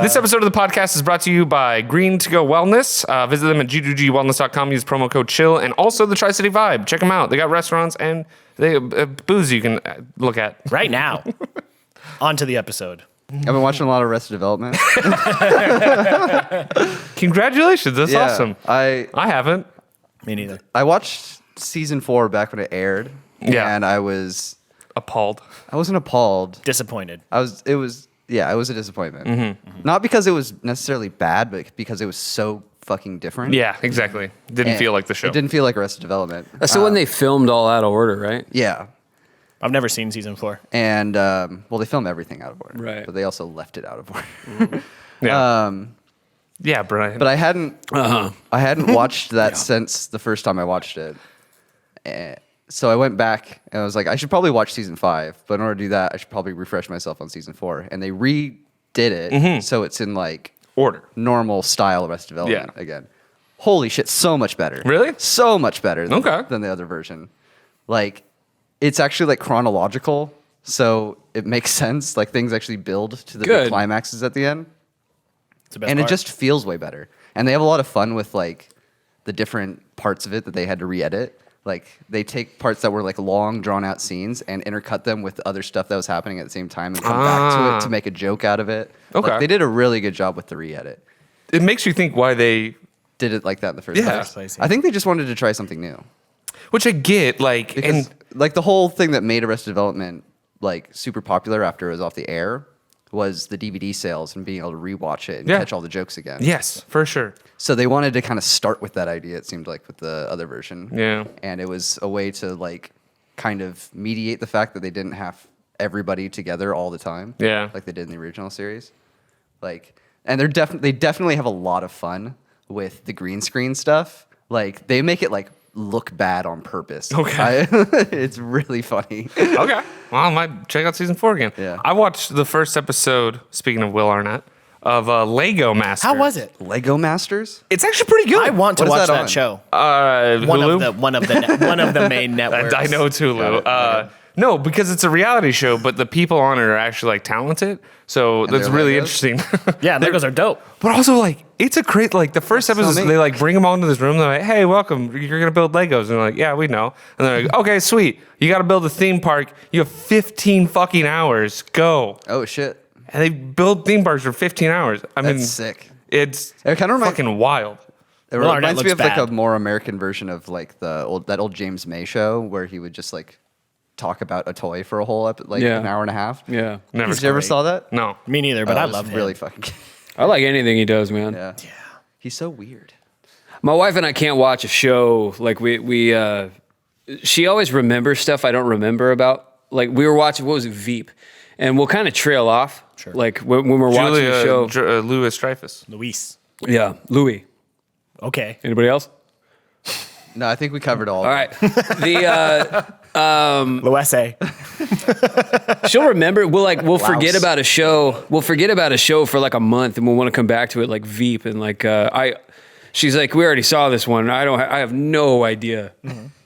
This episode of the podcast is brought to you by Green To Go Wellness. Visit them at g2gwellness.com. Use promo code CHILL. And also the Tri-City Vibe. Check them out. They got restaurants and they booze you can look at. Right now. On to the episode. I've been watching a lot of Arrested Development. Congratulations. That's Yeah, awesome. I haven't. Me neither. watched season 4 back when it aired. Yeah. And I wasn't Appalled. appalled. Disappointed. It was a disappointment. Not because it was necessarily bad, but because it was so fucking different. Yeah, exactly. Didn't And feel like the show. It didn't feel like Arrested Development. So when they filmed all out of order, right? Yeah. I've never seen season 4. And well, they film everything out of order. Right. But they also left it out of order. Yeah. Yeah, Brian. But I hadn't watched that since the first time I watched it. So I went back and I was like, I should probably watch season 5. But in order to do that, I should probably refresh myself on season 4. And they redid it so it's in like Order. normal style Arrested Development again. Holy shit, so much better. Really? So much better Okay. than the other version. Like, it's actually like chronological, so it makes sense. Like things actually build to the Good. climaxes at the end. It's the best And part. it just feels way better. And they have a lot of fun with like the different parts of it that they had to re-edit. Like they take parts that were like long, drawn out scenes and intercut them with other stuff that was happening at the same time and come back to it to make a joke out of it. Okay. Like, they did a really good job with the re-edit. It makes you think why they... Did it like that in the first Yeah. place. I think they just wanted to try something new. Which I get, like... Because and like the whole thing that made Arrested Development like super popular after it was off the air was the DVD sales and being able to rewatch it and Yeah. catch all the jokes again. Yes, for sure. So they wanted to kind of start with that idea, it seemed like, with the other version. Yeah. And it was a way to like kind of mediate the fact that they didn't have everybody together all the time. Yeah. Like they did in the original series. Like, and they definitely have a lot of fun with the green screen stuff. Like they make it like look bad on purpose. Okay. It's really funny. Okay. Well, I might check out season 4 again. Yeah. I watched the first episode, speaking of Will Arnett, of Lego Master. How was it? Lego Masters? It's actually pretty good. I want to What is watch that that on? show. Hulu? One of the main networks. I know it's Hulu. Got it. No, because it's a reality show, but the people on it are actually like talented. So that's they're really Legos? interesting. Yeah, Legos are dope. But also, like, it's a great, like, the first That's so episode, neat. they, like, bring them all into this room. They're like, hey, welcome. You're going to build Legos. And they're like, yeah, we know. And they're like, okay, sweet. You got to build a theme park. You have 15 fucking hours. Go. Oh shit. And they build theme parks for 15 hours. I mean, That's sick. it's It kinda reminds- fucking wild. It Will Arnett reminds me looks of like bad. a more American version of like that old James May show where he would just like talk about a toy for a whole Yeah. an hour and a half. Yeah. Never Did you ever great. saw that? No. Me neither, but Oh, I it was love him. really fucking. I like anything he does, man. Yeah. He's so weird. My wife and I can't watch a show like she always remembers stuff I don't remember about. Like we were watching, what was it, Veep? And we'll kind of trail off. Sure. Like when we're watching a show. Louis Dreyfus. Luis. Yeah, Louis. Okay. Anybody else? No, I think we covered all. All right. Luese. She'll remember. We'll forget about a show. We'll forget about a show for like a month, and we'll want to come back to it, like Veep, and like she's like, we already saw this one. I have no idea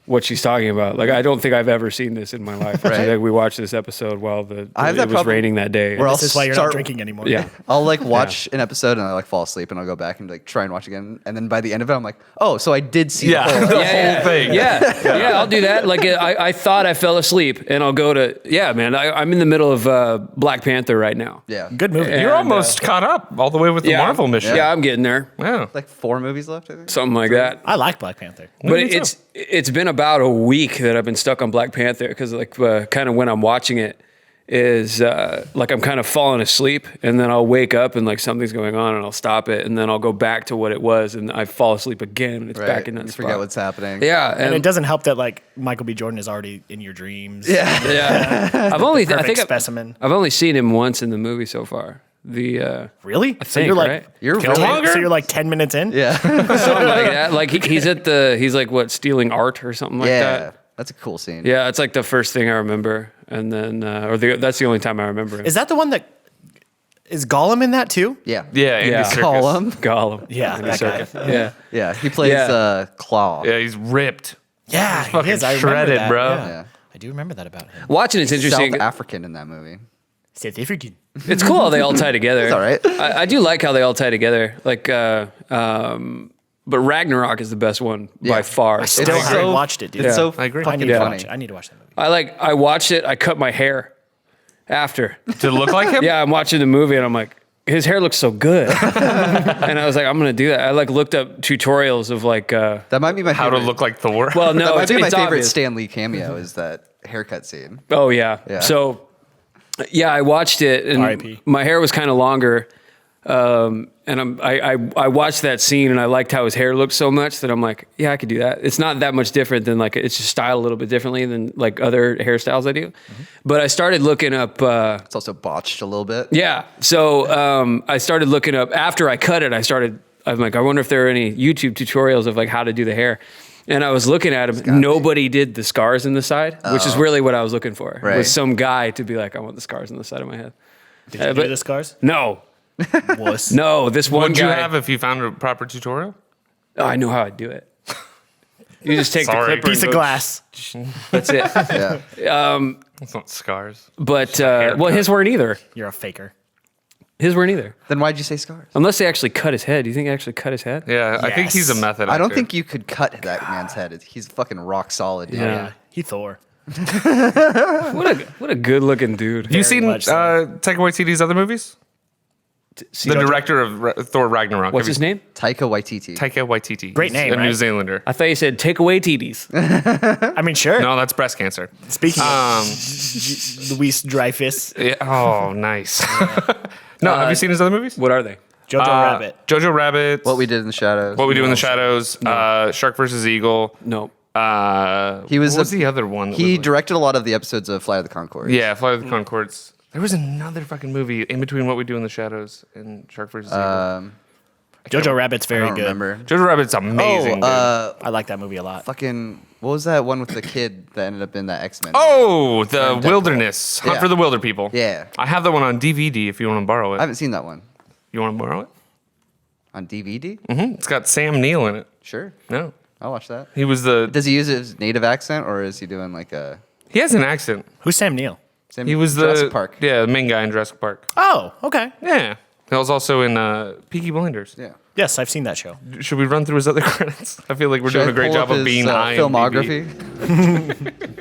what she's talking about. Like, I don't think I've ever seen this in my life. Right. Like, we watched this episode while I have it that was problem raining that day. where I'll This is why you're not start- drinking anymore. Yeah. I'll like watch an episode and I like fall asleep and I'll go back and like try and watch again. And then by the end of it, I'm like, oh, so I did see Yeah. the whole. The whole thing. Yeah, I'll do that. Like I thought I fell asleep, and I'll go to man. I'm in the middle of Black Panther right now. Yeah. Good movie. Yeah. You're And, almost caught up all the way with the Marvel mission. Yeah, I'm getting there. Yeah. Like 4 movies left, I think. Something like that. I like Black Panther. But Me too. it's been about a week that I've been stuck on Black Panther because like kind of when I'm watching it is like I'm kind of falling asleep and then I'll wake up and like something's going on and I'll stop it and then I'll go back to what it was and I fall asleep again and it's back in that You spot. forget what's happening. Yeah, And it doesn't help that like Michael B. Jordan is already in your dreams. Yeah. yeah. I Perfect think specimen. I've only seen him once in the movie so far. The Really? I So think, you're like right? You're so really you're like 10 minutes in? Yeah. something like that. Like he's like what, stealing art or something like Yeah. that. That's a cool scene. Yeah, it's like the first thing I remember, and then that's the only time I remember him. Is that the one that is Gollum in that too? Yeah. Yeah, Andy Yeah. Serkis. Gollum. Gollum? Yeah, Andy that guy. Serkis. Yeah. Yeah. He plays Yeah. Claw. Yeah, he's ripped. Yeah, fucking he is. I remember shredded, that. bro. Yeah. Yeah. I do remember that about him. Watching it's interesting. South African in that movie. South African. It's cool how they all tie together. It's all right. I do like how they all tie together. Like, but Ragnarok is the best one by Yeah. far. I still It's haven't so- watched it, dude. It's so I agree. I need fucking to funny. watch it. I need to watch that movie. I watched it. I cut my hair after. Did it look like him? Yeah, I'm watching the movie and I'm like, his hair looks so good. And I was like, I'm gonna do that. I like looked up tutorials of like, That might be my How favorite. to look like Thor. well, that no, might it's, be my it's favorite obvious. Stan Lee cameo is that haircut scene. Oh yeah. Yeah. So, yeah, I watched it and R.I.P.. my hair was kind of longer. And I watched that scene and I liked how his hair looked so much that I'm like, yeah, I could do that. It's not that much different than like, it's just styled a little bit differently than like other hairstyles I do. But I started looking up, It's also botched a little bit. yeah. So I started looking up after I cut it. I'm like, I wonder if there are any YouTube tutorials of like how to do the hair. And I was looking at them. Nobody did the scars in the side, which is really what I was looking for. Right. Was some guy to be like, I want the scars on the side of my head. Did you do the scars? No, Wuss. no. This one Would you guy. have if you found a proper tutorial? Oh, I know how I do it. You just take Sorry. the clipper. Piece and of go- glass. That's it. Yeah. It's not scars. But well, his weren't either. You're a faker. His weren't either. Then why'd you say scars? Unless they actually cut his head. Do you think they actually cut his head? Yeah, I think he's a Yes. method. I don't actor. think you could cut that man's head. He's fucking rock solid. Dude. Yeah. Yeah. He Thor. What a good looking dude. Have you seen much so. Taika Waititi's other movies? The director of Thor Ragnarok. What's Have his you- name? Taika Waititi. Taika Waititi. Great He's name, a New right? Zealander. I thought you said take away TDs. I mean, sure. No, that's breast cancer. Speaking Um, of Luis Dreyfus, yeah, oh, nice. No, have you seen his other movies? What are they? Jojo Rabbit. Jojo Rabbit. What We Did in the Shadows. What We Do in the Shadows. Shark versus Eagle. No. He was What was a- the other one? that He was like- directed a lot of the episodes of Flight of the Conchords. Yeah, Flight of the Conchords. There was another fucking movie in between What We Do in the Shadows and Shark versus Eagle. Jojo Rabbit's I very don't good. remember. Jojo Rabbit's amazing. dude. I like that movie a lot. Fucking, what was that one with the kid that ended up in that X-Men? Oh, the Deadpool. Wilderness Hunt Yeah. for the Wilder People. Yeah. I have that one on DVD if you want to borrow I it. haven't seen that one. You want to borrow it? On DVD? It's got Sam Neill in it. Sure. No, I'll watch that. he was the. Does he use his native accent or is he doing like a... He has an accent. Who's Sam Neill? Same He was Jurassic the Park. Yeah, the main guy in Jurassic Park. Oh, okay. Yeah, he was also in Peaky Blinders. Yeah. Yes, I've seen that show. Should we run through his other credits? I feel like we're Should doing I a great pull job up of his, being IMDb. filmography.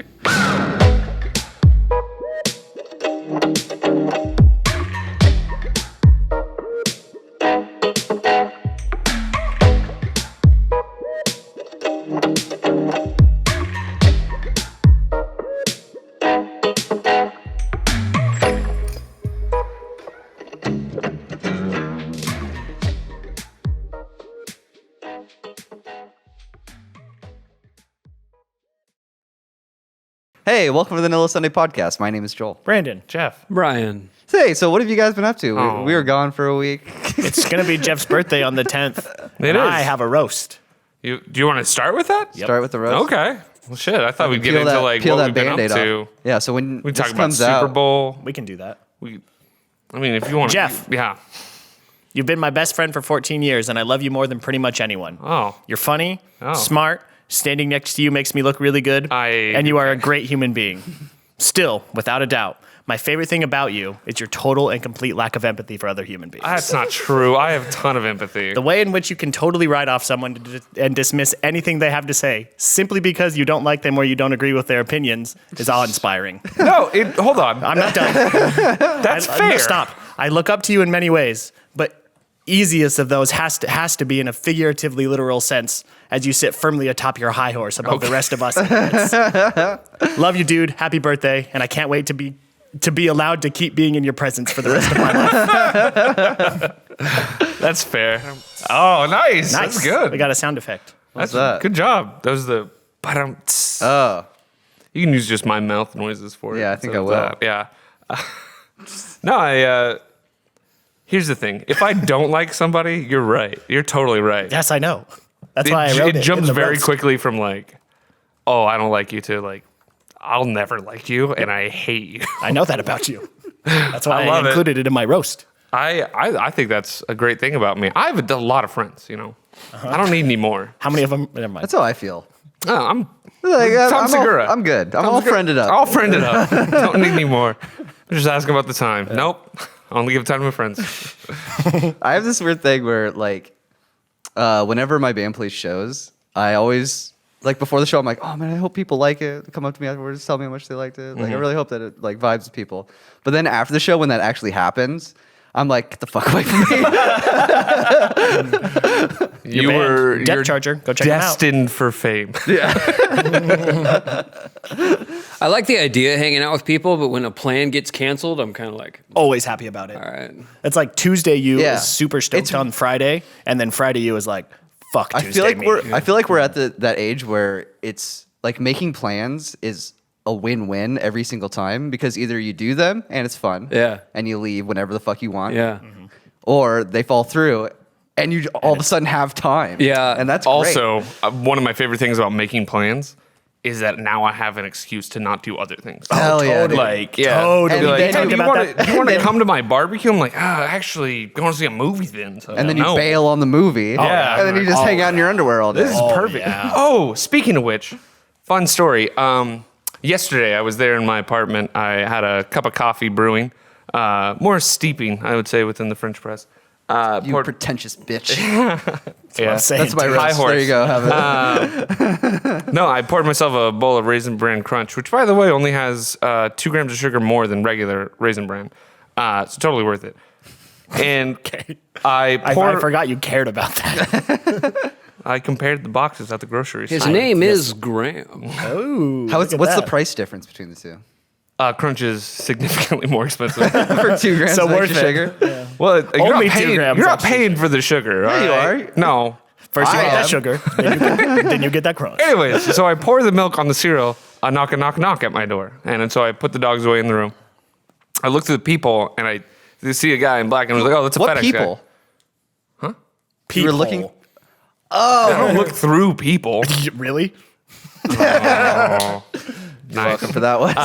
Hey, welcome to the Vanilla Sunday podcast. My name is Joel. Brandon. Jeff. Brian. Hey, so what have you guys been up to? Oh. We were gone for a week. It's going to be Jeff's birthday on the 10th. It and is. I have a roast. Do you want to start with that? Start with the roast. Okay. Well, shit. I thought we'd get Peel into that, like peel what that we've been up Band-Aid to. off. Yeah, so when We this talk about comes Super out, Bowl. We can do that. I mean, if you want, Jeff. Yeah. You've been my best friend for 14 years, and I love you more than pretty much anyone. Oh. You're funny, Oh. smart. Standing next to you makes me look really good. And you are a great human being. Still, without a doubt, my favorite thing about you is your total and complete lack of empathy for other human beings. That's not true. I have a ton of empathy. The way in which you can totally write off someone and dismiss anything they have to say simply because you don't like them or you don't agree with their opinions is awe-inspiring. No, hold on. I'm not done. That's No, fair. stop. I look up to you in many ways, but easiest of those has to be in a figuratively literal sense as you sit firmly atop your high horse above the rest of us. Love you, dude. Happy birthday, and I can't wait to be allowed to keep being in your presence for the rest of my life. That's fair. Oh, nice. Nice. That's good. We got a sound effect. That's that? good job. That was the. Oh, You can use just my mouth noises for it. Yeah, I think instead I of will. that. Yeah. No, here's the thing. If I don't like somebody, you're right. You're totally right. Yes, I know. That's why I wrote it. It jumps in the very roast. quickly from like, oh, I don't like you to like, I'll never like you and I hate you. I know that about you. That's why I love I it. included it in my roast. I think that's a great thing about me. I have a lot of friends, you know. I don't need any more. How many of them? Never mind. that's how I feel. Oh, I'm Like, Tom I'm Segura. I'm good. I'm all Segura. friended up. All friended up. Don't need any more. Just asking about the time. Nope. I only give time to my friends. I have this weird thing where like, whenever my band plays shows, I always like before the show, I'm like, oh man, I hope people like it. They come up to me afterwards, tell me how much they liked it. Like, I really hope that it like vibes with people. But then after the show, when that actually happens, I'm like, get the fuck away from me. You're Depth Charger. Go check them out. destined for fame. I like the idea of hanging out with people, but when a plan gets canceled, I'm kind of like, Always happy about it. all right. It's like Tuesday you Yeah. is super stoked It's- on Friday, and then Friday you is like, fuck I Tuesday feel like me. I feel like we're at that age where it's like making plans is a win-win every single time because either you do them and it's fun, Yeah. and you leave whenever the fuck you want, Yeah. or they fall through and you all of a sudden have time, Yeah. and that's great. Also, one of my favorite things about making plans is that now I have an excuse to not do other things. Hell yeah, totally. dude. Like, yeah. Totally. Be like, And hey, then do you about want that. to come to my barbecue? I'm like, actually, I want to see a movie then. So and then you no. bail on the movie, yeah. and then you just hang out in your underwear all day. This is perfect. yeah. Oh, speaking of which, fun story. Yesterday, I was there in my apartment. I had a cup of coffee brewing, more steeping, I would say, within the French press. You poured- pretentious bitch. yeah. I'm saying, That's my dude. High roast. horse. There you go. Have it. No, I poured myself a bowl of Raisin Bran Crunch, which, by the way, only has 2 grams of sugar more than regular Raisin Bran. So totally worth it. And I forgot you cared about that. I compared the boxes at the grocery His store. name is Graham. Ooh, What's look at the that. price difference between the two? Crunch is significantly more expensive. For 2 grams So of worth extra it. sugar? Well, you're Only not 2 paying, grams you're not extra paying for the sugar. Yeah, you all right? are. No. First you I get that am. sugar, then you get that crunch. Anyways, so I pour the milk on the cereal. I knock at my door, and so I put the dogs away in the room. I look through the people, and I see a guy in black, and I was like, "Oh, that's a What FedEx people? guy." You were looking. I don't look through people. Really? Nice. Welcome for that one.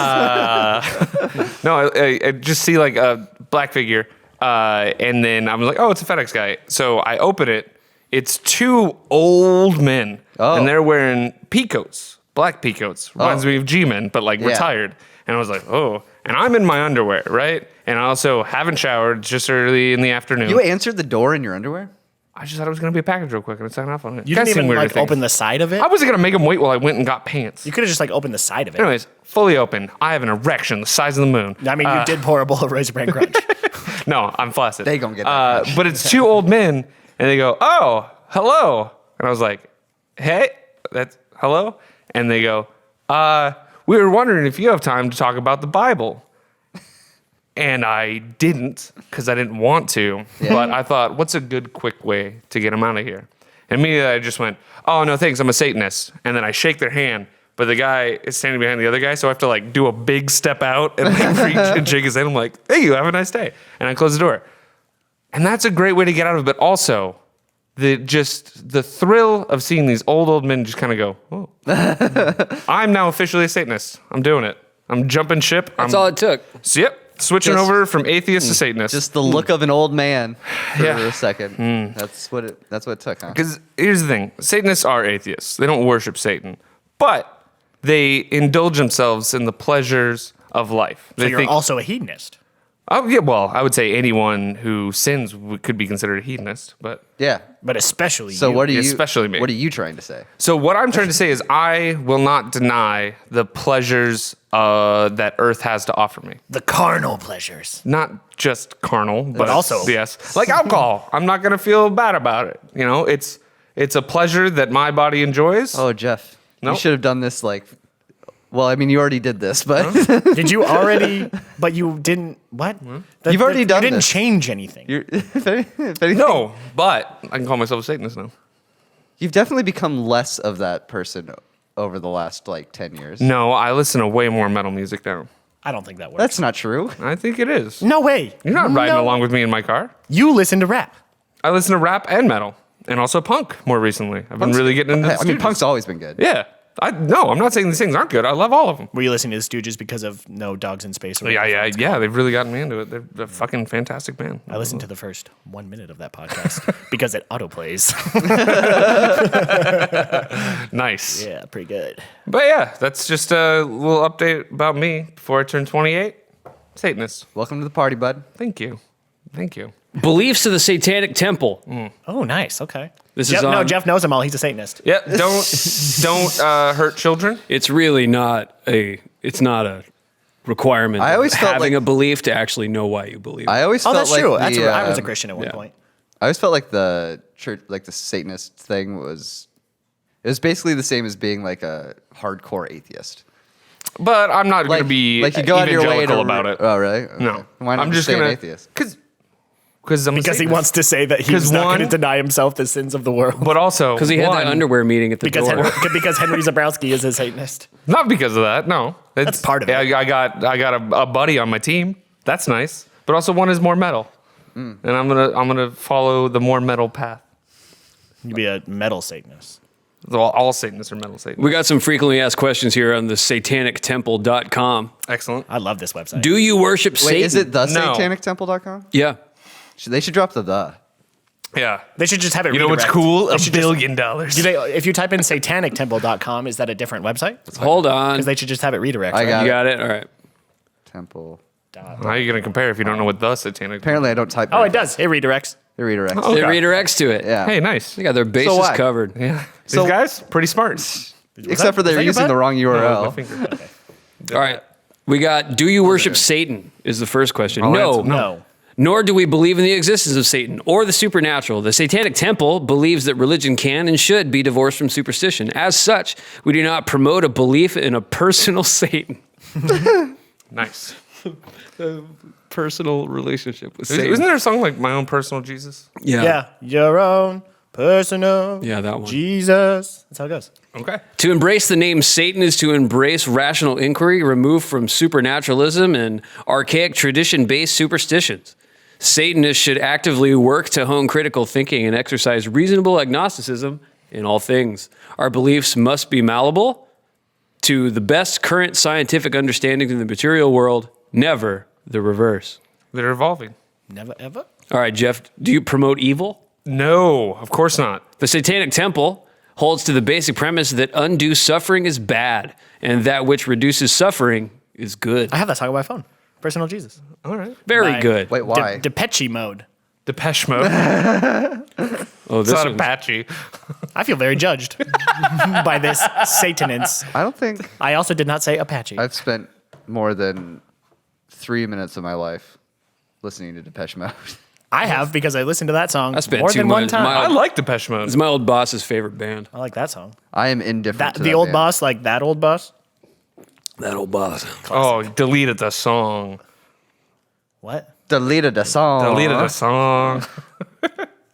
No, I just see like a black figure, and then I'm like, "Oh, it's a FedEx guy." So I open it. It's 2 old men, Oh. and they're wearing peacoats, black peacoats. Reminds me of G-men, but like Yeah. retired. And I was like, "Oh." And I'm in my underwear, right? And I also haven't showered. It's just early in the afternoon. You answered the door in your underwear? I just thought it was gonna be a package real quick, and I signed off on it. You Guys didn't seem even weirder like things. open the side of it. I wasn't gonna make them wait while I went and got pants. You could have just like opened the side of it. Anyways, fully open. I have an erection the size of the moon. I mean, you did pour a bowl of Raisin Bran Crunch. No, I'm flaccid. They gonna get that crunch. But it's 2 old men, and they go, "Oh, hello," and I was like, "Hey, that's hello," and they go, "We were wondering if you have time to talk about the Bible." And I didn't because I didn't want to, but I thought, what's a good quick way to get them out of here? And immediately I just went, "Oh no, thanks, I'm a Satanist." And then I shake their hand, but the guy is standing behind the other guy, so I have to like do a big step out and like reach and shake his hand. I'm like, "Hey, you have a nice day," and I close the door. And that's a great way to get out of it, but also the thrill of seeing these old men just kind of go, "Oh, I'm now officially a Satanist. I'm doing it. I'm jumping ship. That's all it took. Yep. Switching Just- over from atheist to Satanist. Just the look of an old man for Yeah. a second. That's what it took, huh? Because here's the thing: Satanists are atheists. They don't worship Satan, but they indulge themselves in the pleasures of life. So They you're think, also a hedonist. oh yeah, well, I would say anyone who sins could be considered a hedonist. But Yeah. But especially So you. what are you? Especially me. What are you trying to say? so what I'm trying to say is, I will not deny the pleasures that Earth has to offer me. The carnal pleasures. Not just carnal, but also- yes, like alcohol. I'm not gonna feel bad about it. You know, it's a pleasure that my body enjoys. Oh, Jeff, Nope. you should have done this like. Well, I mean, you already did this, but Did you already? But you didn't. What? You've already done You didn't this. change anything. you're, if anything, No, but I can call myself a Satanist now. you've definitely become less of that person over the last like 10 years. No, I listen to way more metal music now. I don't think that works. That's not true. I think it is. no way. You're not riding No. along with me in my car. You listen to rap. I listen to rap and metal, and also punk more recently. I've been really getting into. I mean, Stooges. punk's always been good. Yeah, no, I'm not saying these things aren't good. I love all of them. Were you listening to the Stooges because of No Dogs in Space? Or Yeah, whatever? yeah. They've really gotten me into it. They're a fucking fantastic band. I listened to the first 1 minute of that podcast because it autoplays. Nice. Yeah, pretty good. But yeah, that's just a little update about me before I turn 28. Satanist. Welcome to the party, bud. Thank you. Thank you. Beliefs of the Satanic Temple. Oh, nice. Okay. This Jeff, is on. no, Jeff knows them all. He's a Satanist. Yep. Don't hurt children. It's really not a. It's not a requirement. I always of felt having like- a belief to actually know why you believe. I always Oh, felt that's like true. the, I was a Christian at one yeah. point. I always felt like the church, like the Satanist thing was. It was basically the same as being like a hardcore atheist. But I'm not going Like to be like you go out of your way to evangelical about it. Oh, really? Okay. No. Why not I'm just stay an going atheist? Because Because he wants to say that he's not going to one- deny himself the sins of the world. But also, because he had that one, underwear meeting at the Because door. because Henry Zabrowski is a Satanist. Not because of that. No, That's part of it. I got a buddy on my team. That's nice. But also, one is more metal, and I'm gonna follow the more metal path. You'd be a metal Satanist. All Satanists are metal Satanists. We got some frequently asked questions here on the satanictemple.com. Excellent. I love this website. Do you worship Satan? Wait, is it the No. satanictemple.com? Yeah. They should drop the. Yeah. They should just have it. You know what's redirect. cool? They $1 should billion. Do they, if you type in satanictemple.com, is that a different website? Hold on. Because they should just have it redirect. I right? got You it. got it? All right. Temple. How are you gonna compare if you don't know what the satanic? Apparently, I don't type. Oh, it does. It redirects. It redirects. Oh. It Okay. redirects to it. Yeah. Hey, nice. They got their bases what? covered. Yeah. So- These guys pretty smart. Except for was they're that your using butt? the wrong My URL. finger. All right. We got, do you worship Satan is the first question. I'll No. answer No. Nor do we believe in the existence of Satan or the supernatural. The Satanic Temple believes that religion can and should be divorced from superstition. As such, we do not promote a belief in a personal Satan. Nice. Personal relationship with Isn't there a song like My Own Personal Jesus? Yeah. Yeah. Your own personal Yeah, that one. Jesus. That's how it goes. Okay. To embrace the name Satan is to embrace rational inquiry removed from supernaturalism and archaic tradition-based superstitions. Satanists should actively work to hone critical thinking and exercise reasonable agnosticism in all things. Our beliefs must be malleable to the best current scientific understandings in the material world, never the reverse. They're evolving. Never ever. All right, Jeff, do you promote evil? No, of course not. The Satanic Temple holds to the basic premise that undue suffering is bad and that which reduces suffering is good. I have that song on my phone. Personal Jesus. All right. Very By good. Wait, why? Depeche mode. Depeche Mode. Oh, It's this not one's- Apache. I feel very judged by this Satanins. I don't think I also did not say Apache. I've spent more than 3 minutes of my life listening to Depeche Mode. I have because I listened to that song I spent more too than one much- time. I like Depeche Mode. It's my old boss's favorite band. I like that song. I am indifferent. That to the that old band. boss, like that old boss. That old boss. Oh, deleted the song. What? Deleted the song. Deleted the song.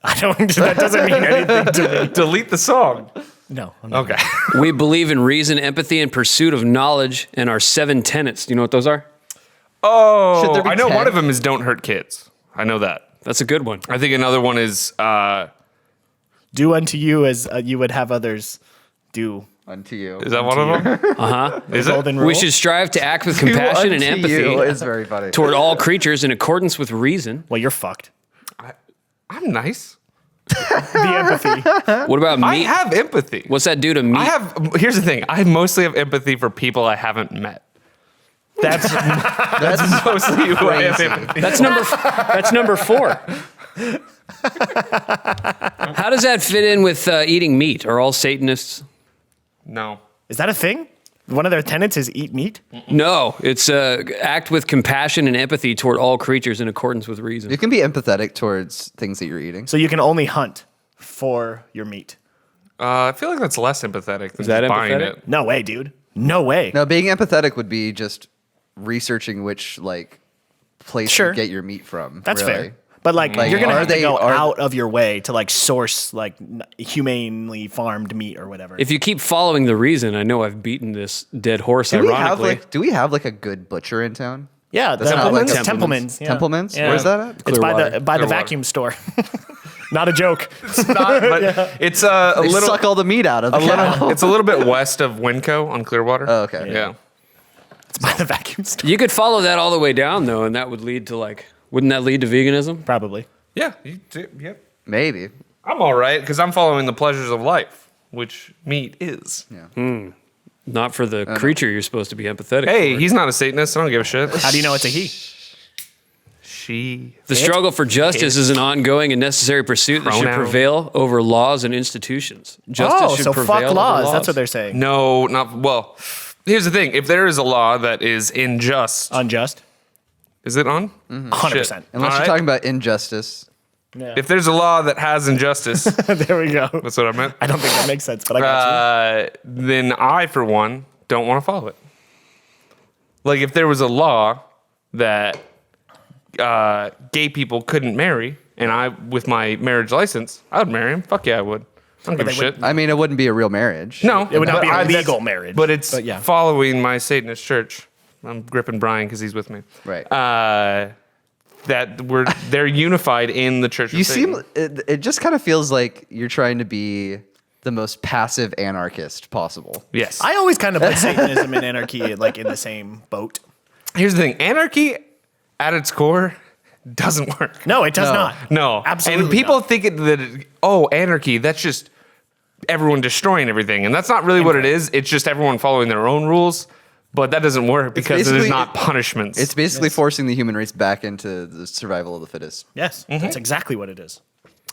I don't. That doesn't mean anything to me. Delete the song. No. I'm not. Okay. We believe in reason, empathy, and pursuit of knowledge and our 7 tenets. Do you know what those are? Oh, Should there be I know 10? one of them is don't hurt kids. I know that. That's a good one. I think another one is Do unto you as you would have others do. Unto you. is that one of them? Uh-huh. Is it? Golden rule. We should strive to act with compassion and Unto you empathy is very funny. toward all creatures in accordance with reason. Well, you're fucked. I'm nice. The empathy. What about I me? have empathy. What's that do to me? I have. Here's the thing. I mostly have empathy for people I haven't met. That's That's Mostly who I have crazy. empathy. That's number 4. How does that fit in with eating meat? Are all Satanists? No. is that a thing? One of their tenets is eat meat. No, it's act with compassion and empathy toward all creatures in accordance with reason. You can be empathetic towards things that you're eating. So you can only hunt for your meat. I feel like that's less empathetic than that just buying empathetic? it. No way, dude. No way. No, being empathetic would be just researching which like place Sure. you get your meat from. That's really. fair. But like, Like, you're gonna are have to they- go are- out of your way to like source like humanely farmed meat or whatever. If you keep following the reason, I know I've beaten this dead horse. Do we have ironically, like a good butcher in town? yeah, That's not like Templeman's. a- Templeman's. Yeah. Templeman's? Yeah. Where's that at? It's by Clearwater. the Clearwater. vacuum store. Not a joke. It's not, but it's a They little. suck all the meat out of the cow. It's a little bit west of Winco on Clearwater. Oh, okay. Yeah. It's by the vacuum store. you could follow that all the way down though, and that would lead to like, wouldn't that lead to veganism? Probably. Yeah. You do, yep. Maybe. I'm all right because I'm following the pleasures of life, which meat is. Yeah. not for the creature you're supposed to be empathetic Hey, for. he's not a Satanist. I don't give a shit. How do you know it's a he? She. The struggle for justice is an ongoing and necessary pursuit that should Pronoun. prevail over laws and institutions. Justice Oh, should so prevail fuck over laws. That's what they're saying. No, not well. Here's the thing: if there is a law that is unjust, Unjust. is it on? 100%. Unless All you're right. talking about injustice. Yeah. If there's a law that has injustice, There we go. that's what I meant. I don't think that makes sense, but I got Then I, for one, don't want to follow it. Like if there was a law that gay people couldn't marry, and I, with my marriage license, I would marry him. Fuck yeah, I would. I don't give a they shit. wouldn't- I mean, it wouldn't be a real marriage. No, It would not but be a that's- legal marriage, but it's but yeah. following my Satanist church. I'm gripping Brian because he's with me. Right. That they're unified in the church. You of Satan. seem, it just kind of feels like you're trying to be the most passive anarchist possible. Yes. I always kind of put Satanism and anarchy like in the same boat. Here's the thing: anarchy, at its core, doesn't work. No, it does No. not. No, Absolutely And people not. think anarchy. That's just everyone destroying everything, and that's not really what it is. It's just everyone following their own rules. But that doesn't work because there's basically- not punishments. It's basically forcing the human race back into the survival of the fittest. Yes, that's exactly what it is.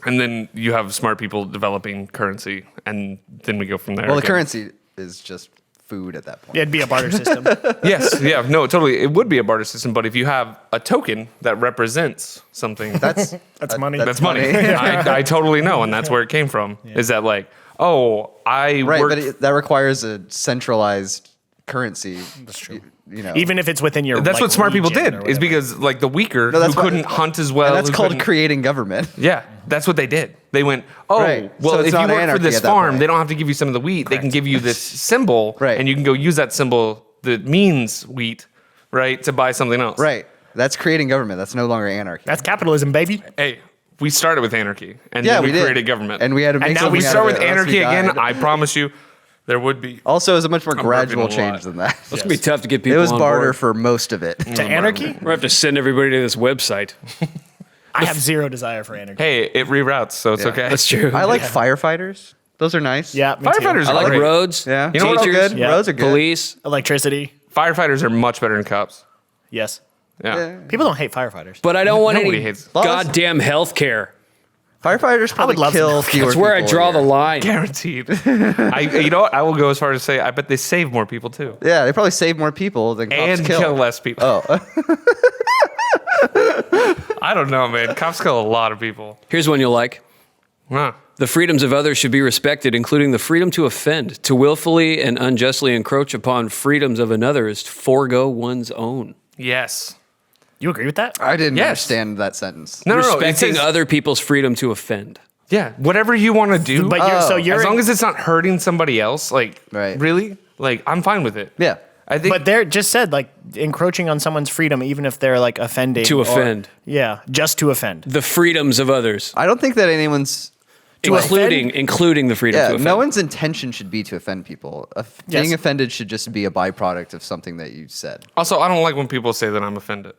and then you have smart people developing currency, and then we go from there. Well, the again. currency is just food at that point. It'd be a barter system. Yes, yeah, no, totally. It would be a barter system, but if you have a token that represents something, That's money. that's money. I totally know, and that's where it came from. Is that like, oh, I Right, work. but that requires a centralized currency. That's true. You know, Even if it's within your. that's like, what smart people region did. or Is whatever. because like the weaker No, who that's why- couldn't hunt as well. and that's who called couldn't- creating government. Yeah, that's what they did. They went, oh, Right. well, So it's if you not work for anarchy this at that farm, point. they don't have to give you some of the wheat. They can give you this symbol, Right. and you can go use that symbol that means wheat, right, to buy something else. Right. That's creating government. That's no longer anarchy. That's capitalism, baby. Hey, we started with anarchy, and yeah, then we did. created government. And we had to make now something we we out start of with it, or else we anarchy again. died. I promise you, there would be. Also, it was a much more burping gradual a change lot. than that. It's going to be tough to get people It was on barter board. for most of it. To anarchy? We're going to have to send everybody to this website. I have zero desire for anarchy. Hey, it reroutes, so it's Yeah. okay. That's true. I like firefighters. Those are nice. Yeah, me too. Firefighters I like Great. roads, Yeah. You know what? teachers, Good. Yeah. Roads are good. police. Electricity. Firefighters are much better than cops. Yes. Yeah. Yeah. People don't hate firefighters. But I don't want Nobody any hates- goddamn health care. Firefighters probably love to kill know. fewer That's where I people draw a the year. line. Guaranteed. You know what? I will go as far as to say I bet they save more people too, Yeah, they probably save more people than cops and kill. kill less people. Oh, I don't know, man. Cops kill a lot of people. Here's one you'll like. Huh. The freedoms of others should be respected, including the freedom to offend. To willfully and unjustly encroach upon freedoms of another is to forego one's own. Yes. You agree with that? I didn't Yes. understand that sentence. No, no, no. It Respecting says, other people's freedom to offend. yeah, whatever you want to do. But you're, so you're as in- long as it's not hurting somebody else, like, Right. really, like, I'm fine with it. Yeah. I think. But they're just said like encroaching on someone's freedom, even if they're like offending. To or- offend. Yeah, just to offend. The freedoms of others, I don't think that anyone's. including the freedom Yeah, to offend. no one's intention should be to offend people. Yes. Being offended should just be a byproduct of something that you said. also, I don't like when people say that I'm offended.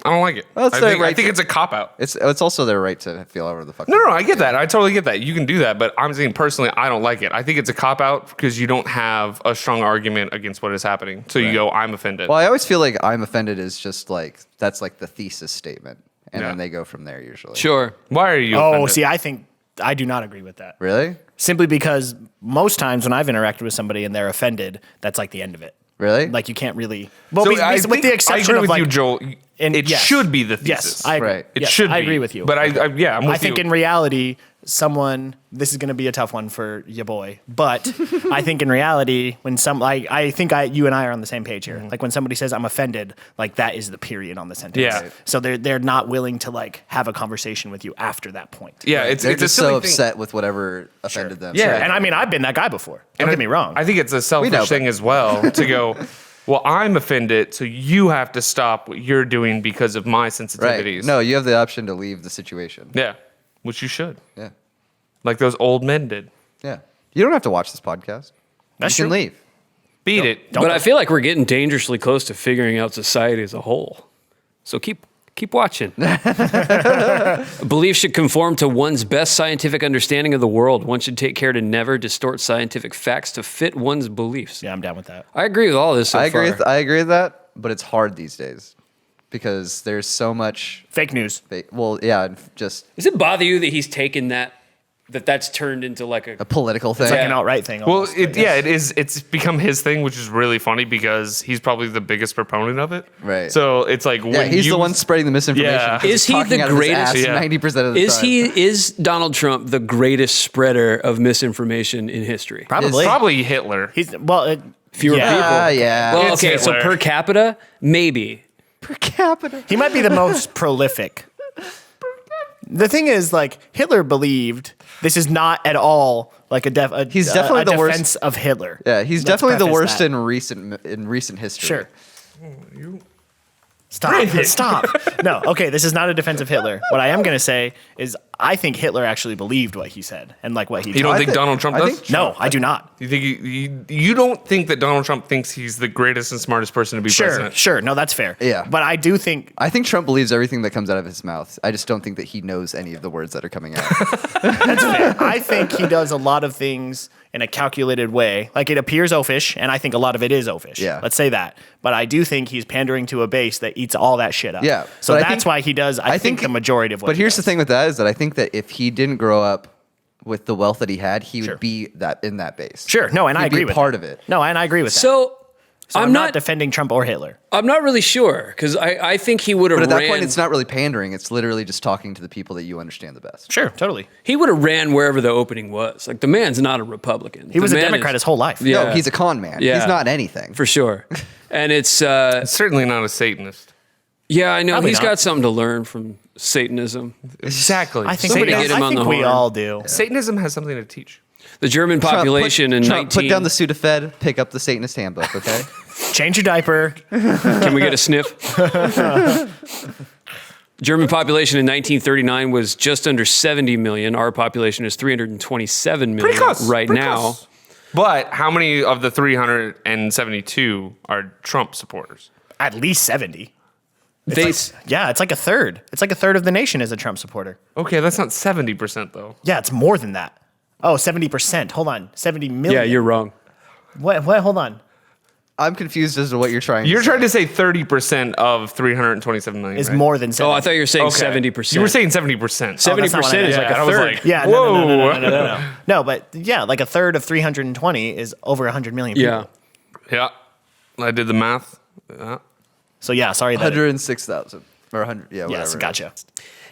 I don't like it. Well, it's I their think, I right think to- it's a cop out. It's also their right to feel however the fuck. No, I get that. I totally get that. You can do that, but I'm saying personally, I don't like it. I think it's a cop out because you don't have a strong argument against what is happening. So you go, I'm offended. Well, I always feel like I'm offended is just like that's like the thesis statement, and Yeah. then they go from there usually. Sure. Why are you? Oh, offended? see, I think I do not agree with that. Really? Simply because most times when I've interacted with somebody and they're offended, that's like the end of it. Really? Like you can't really. Well, So with think- the exception I agree of with like, you, Joel. and It yes. should be the Yes, thesis. I agree. Right. It Yes, should. I be. agree with you. But yeah, I'm with I think you. in reality, someone. This is going to be a tough one for your boy, but I think in reality, when I think you and I are on the same page here. Like when somebody says I'm offended, like that is the period on the sentence. Yeah. Right. So they're not willing to like have a conversation with you after that point. yeah, it's They're it's a just silly so thing. upset with whatever offended them. Yeah, And I mean, I've been that guy before. Don't And get me wrong. I think it's a selfish know, thing but- as well to go. Well, I'm offended, so you have to stop what you're doing because of my right. sensitivities. No, you have the option to leave the situation. Yeah, which you should, Yeah. like those old men did. Yeah. You don't have to watch this podcast. That's you can true. leave. Beat it. Don't- But I feel like we're getting dangerously close to figuring out society as a whole. So keep Keep watching. Belief should conform to one's best scientific understanding of the world. One should take care to never distort scientific facts to fit one's beliefs. Yeah, I'm down with that. I agree with all this so I agree. far. I agree with that, but it's hard these days because there's so much. Fake news. Well, yeah, just Does it bother you that he's taken that's turned into like a political thing. It's like Yeah. an outright thing. Well, almost, I guess. it is. It's become his thing, which is really funny because he's probably the biggest proponent of it. Right. So it's like Yeah, he's the one spreading the misinformation. Yeah. 'cause Is he's he talking the out of his greatest- ass Yeah. 90% of the time. Is Donald Trump the greatest spreader of misinformation in history? Probably. probably Hitler. He's well. Fewer yeah. people. Yeah. Well, It's okay, so Hitler. per capita, maybe. Per capita. He might be the most prolific. The thing is, like, Hitler believed this is not at all like He's definitely the worst- defense of Hitler. Yeah, he's Let's definitely the preface worst that. in recent history. Sure. Stop. Stop. No, okay, this is not a defense of Hitler. What I am going to say is I think Hitler actually believed what he said and like what he You don't taught. think Donald Trump I does? think No, I do not. You think you don't think that Donald Trump thinks he's the greatest and smartest person to be Sure, president? sure. No, that's fair. Yeah. But I do think I think Trump believes everything that comes out of his mouth. I just don't think that he knows any of the words that are coming out. that's fair. I think he does a lot of things in a calculated way. Like it appears oafish, and I think a lot of it is oafish. Yeah. Let's say that. But I do think he's pandering to a base that eats all that shit up. Yeah, So but I that's think- why he does, I think the majority of what But he here's the does. thing with that is that I think that if he didn't grow up with the wealth that he had, he Sure. would be in that base. Sure. No, and I He'd be agree with part that. of it. No, and I agree with that. So, I'm not defending Trump or Hitler. I'm not really sure because I think he would have But at ran. that point, it's not really pandering. It's literally just talking to the people that you understand the best. Sure, totally. He would have ran wherever the opening was. Like the man's not a Republican. He was a Democrat his whole life. Yeah. No, he's a con man. Yeah. He's not anything. for sure. And it's Certainly not a Satanist. yeah, I know Probably he's not. got something to learn from Satanism. Exactly. I think, Somebody we, get him I on think the we horn. all do. Satanism has something to teach. The German population in Trump, 19 put down the Sudafed, pick up the Satanist handbook, okay? Change your diaper. Can we get a sniff? German population in 1939 was just under 70 million. Our population is 327 million Pretty close. right Pretty now. close. But how many of the 372 are Trump supporters? At least 70. They, Yeah, it's like a third. It's like a third of the nation is a Trump supporter. Okay, that's not 70% though. Yeah, it's more than that. Oh, 70%. Hold on. 70 million. yeah, you're wrong. What? Hold on. I'm confused as to what you're trying You're to trying to say 30% of 327 million. Is right? more than 70. Oh, I thought you were saying Okay. 70%. You were saying 70%. 70% is Yeah, like a I was third. like, Yeah, whoa. no. No, but yeah, like a third of 320 is over 100 million people. yeah. Yeah, I did the math. Yeah. So yeah, sorry. That 106,000 or 100. Yeah, whatever. yes, it is. gotcha.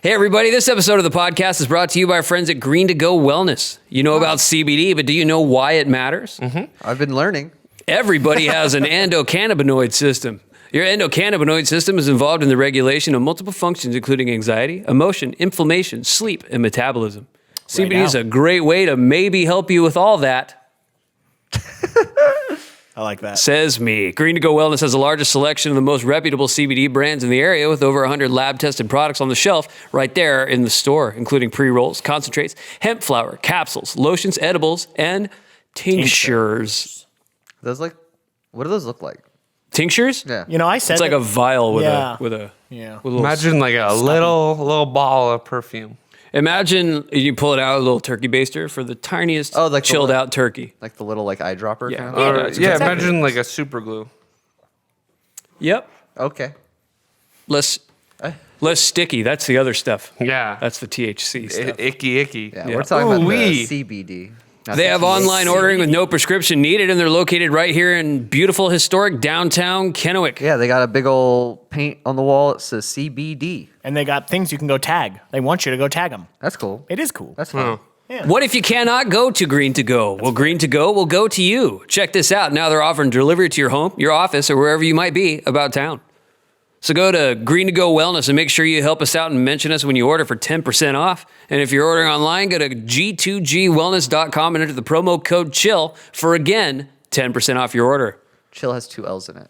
Hey, everybody. This episode of the podcast is brought to you by our friends at Green to Go Wellness. You know about CBD, but do you know why it matters? I've been learning. Everybody has an endocannabinoid system. Your endocannabinoid system is involved in the regulation of multiple functions, including anxiety, emotion, inflammation, sleep, and metabolism. CBD is now. a great way to maybe help you with all that. I like that. Says me. Green to Go Wellness has the largest selection of the most reputable CBD brands in the area with over 100 lab-tested products on the shelf right there in the store, including pre-rolls, concentrates, hemp flower, capsules, lotions, edibles, and tinctures. Those what do those look like? Tinctures? Yeah. You know, I said It's like that- a vial with Yeah. a Yeah. with a little Imagine like a little ball of perfume. Imagine you pull it out a little turkey baster for the tiniest Oh, like the chilled little- out turkey. Like the little eyedropper Yeah. kind Yeah. of? Or, that's yeah, exactly imagine like a super glue. Yep. Okay. Less sticky. That's the other stuff. Yeah. That's the THC stuff. Icky. Yeah, we're talking about Ooh-wee. the CBD. not They the have THC. online ordering with no prescription needed, and they're located right here in beautiful, historic downtown Kennewick. Yeah, they got a big old paint on the wall that says CBD. and they got things you can go tag. They want you to go tag them. That's cool. It is cool. That's fun. What if you cannot go to Green to Go? Well, Green to Go will go to you. Check this out. Now they're offering delivery to your home, your office, or wherever you might be about town. So go to Green to Go Wellness and make sure you help us out and mention us when you order for 10% off. And if you're ordering online, go to g2gwellness.com and enter the promo code CHILL for, again, 10% off your order. Chill has 2 L's in it.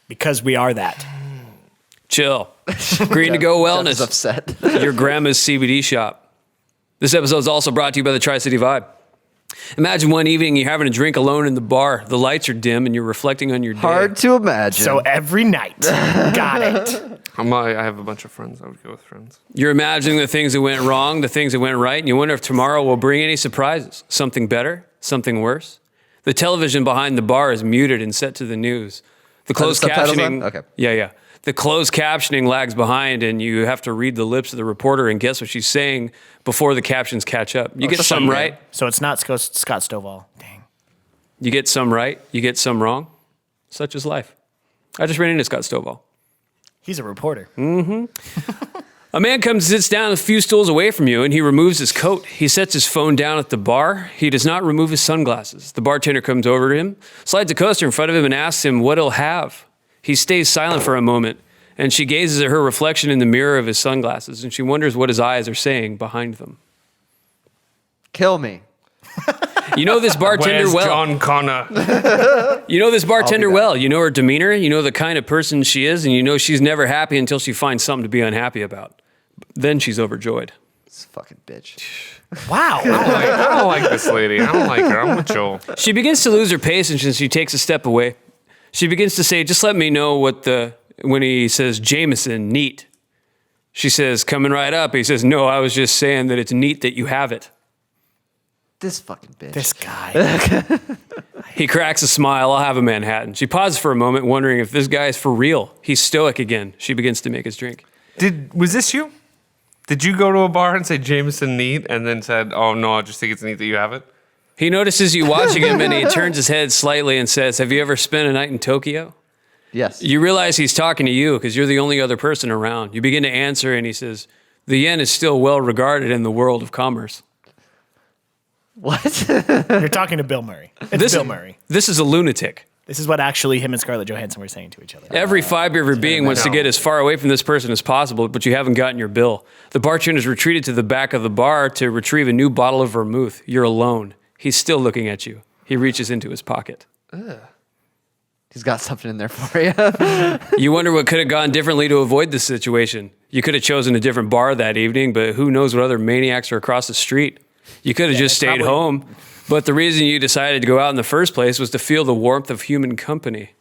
Because we are that. Chill. Green to Go Jeff is Wellness, upset. your grandma's CBD shop. This episode is also brought to you by the Tri-City Vibe. Imagine one evening you're having a drink alone in the bar. The lights are dim and you're reflecting on your day. Hard to imagine. So every night. Got it. I have a bunch of friends. I would go with friends. You're imagining the things that went wrong, the things that went right, and you wonder if tomorrow will bring any surprises. Something better, something worse. The television behind the bar is muted and set to the news. The closed subtitles captioning. on? Okay. Yeah. The closed captioning lags behind, and you have to read the lips of the reporter and guess what she's saying before the captions catch up. You get some right. So it's not Scott Stovall. Dang. You get some right. You get some wrong. Such is life. I just ran into Scott Stovall. He's a reporter. A man comes and sits down a few stools away from you, and he removes his coat. He sets his phone down at the bar. He does not remove his sunglasses. The bartender comes over to him, slides a coaster in front of him, and asks him what he'll have. He stays silent for a moment, and she gazes at her reflection in the mirror of his sunglasses, and she wonders what his eyes are saying behind them. Kill me. You know this bartender Where's well. John Connor? You know this bartender back. well. You know her demeanor. You know the kind of person she is, and you know she's never happy until she finds something to be unhappy about. Then she's overjoyed. This fucking bitch. Wow. I don't like this lady. I don't like her. I'm with Joel. She begins to lose her patience and she takes a step away. She begins to say, just let me know when he says Jameson, neat. She says, coming right up. He says, no, I was just saying that it's neat that you have it. This fucking bitch. This guy. He cracks a smile. I'll have a Manhattan. She pauses for a moment, wondering if this guy is for real. He's stoic again. She begins to make his drink. Was this you? Did you go to a bar and say Jameson neat and then said, oh no, I just think it's neat that you have it? He notices you watching him and he turns his head slightly and says, have you ever spent a night in Tokyo? Yes. You realize he's talking to you because you're the only other person around. You begin to answer and he says, the yen is still well regarded in the world of commerce. What? You're talking to Bill Murray. It's Bill Murray. This is a lunatic. This is what actually him and Scarlett Johansson were saying to each other. Every fiber of your being wants to get as far away from this person as possible, but you haven't gotten your bill. The bartender's retreated to the back of the bar to retrieve a new bottle of vermouth. You're alone. He's still looking at you. He reaches into his pocket. He's got something in there for you. You wonder what could have gone differently to avoid this situation. You could have chosen a different bar that evening, but who knows what other maniacs are across the street. You could have just stayed home, but the reason you decided to go out in the first place was to feel the warmth of human company.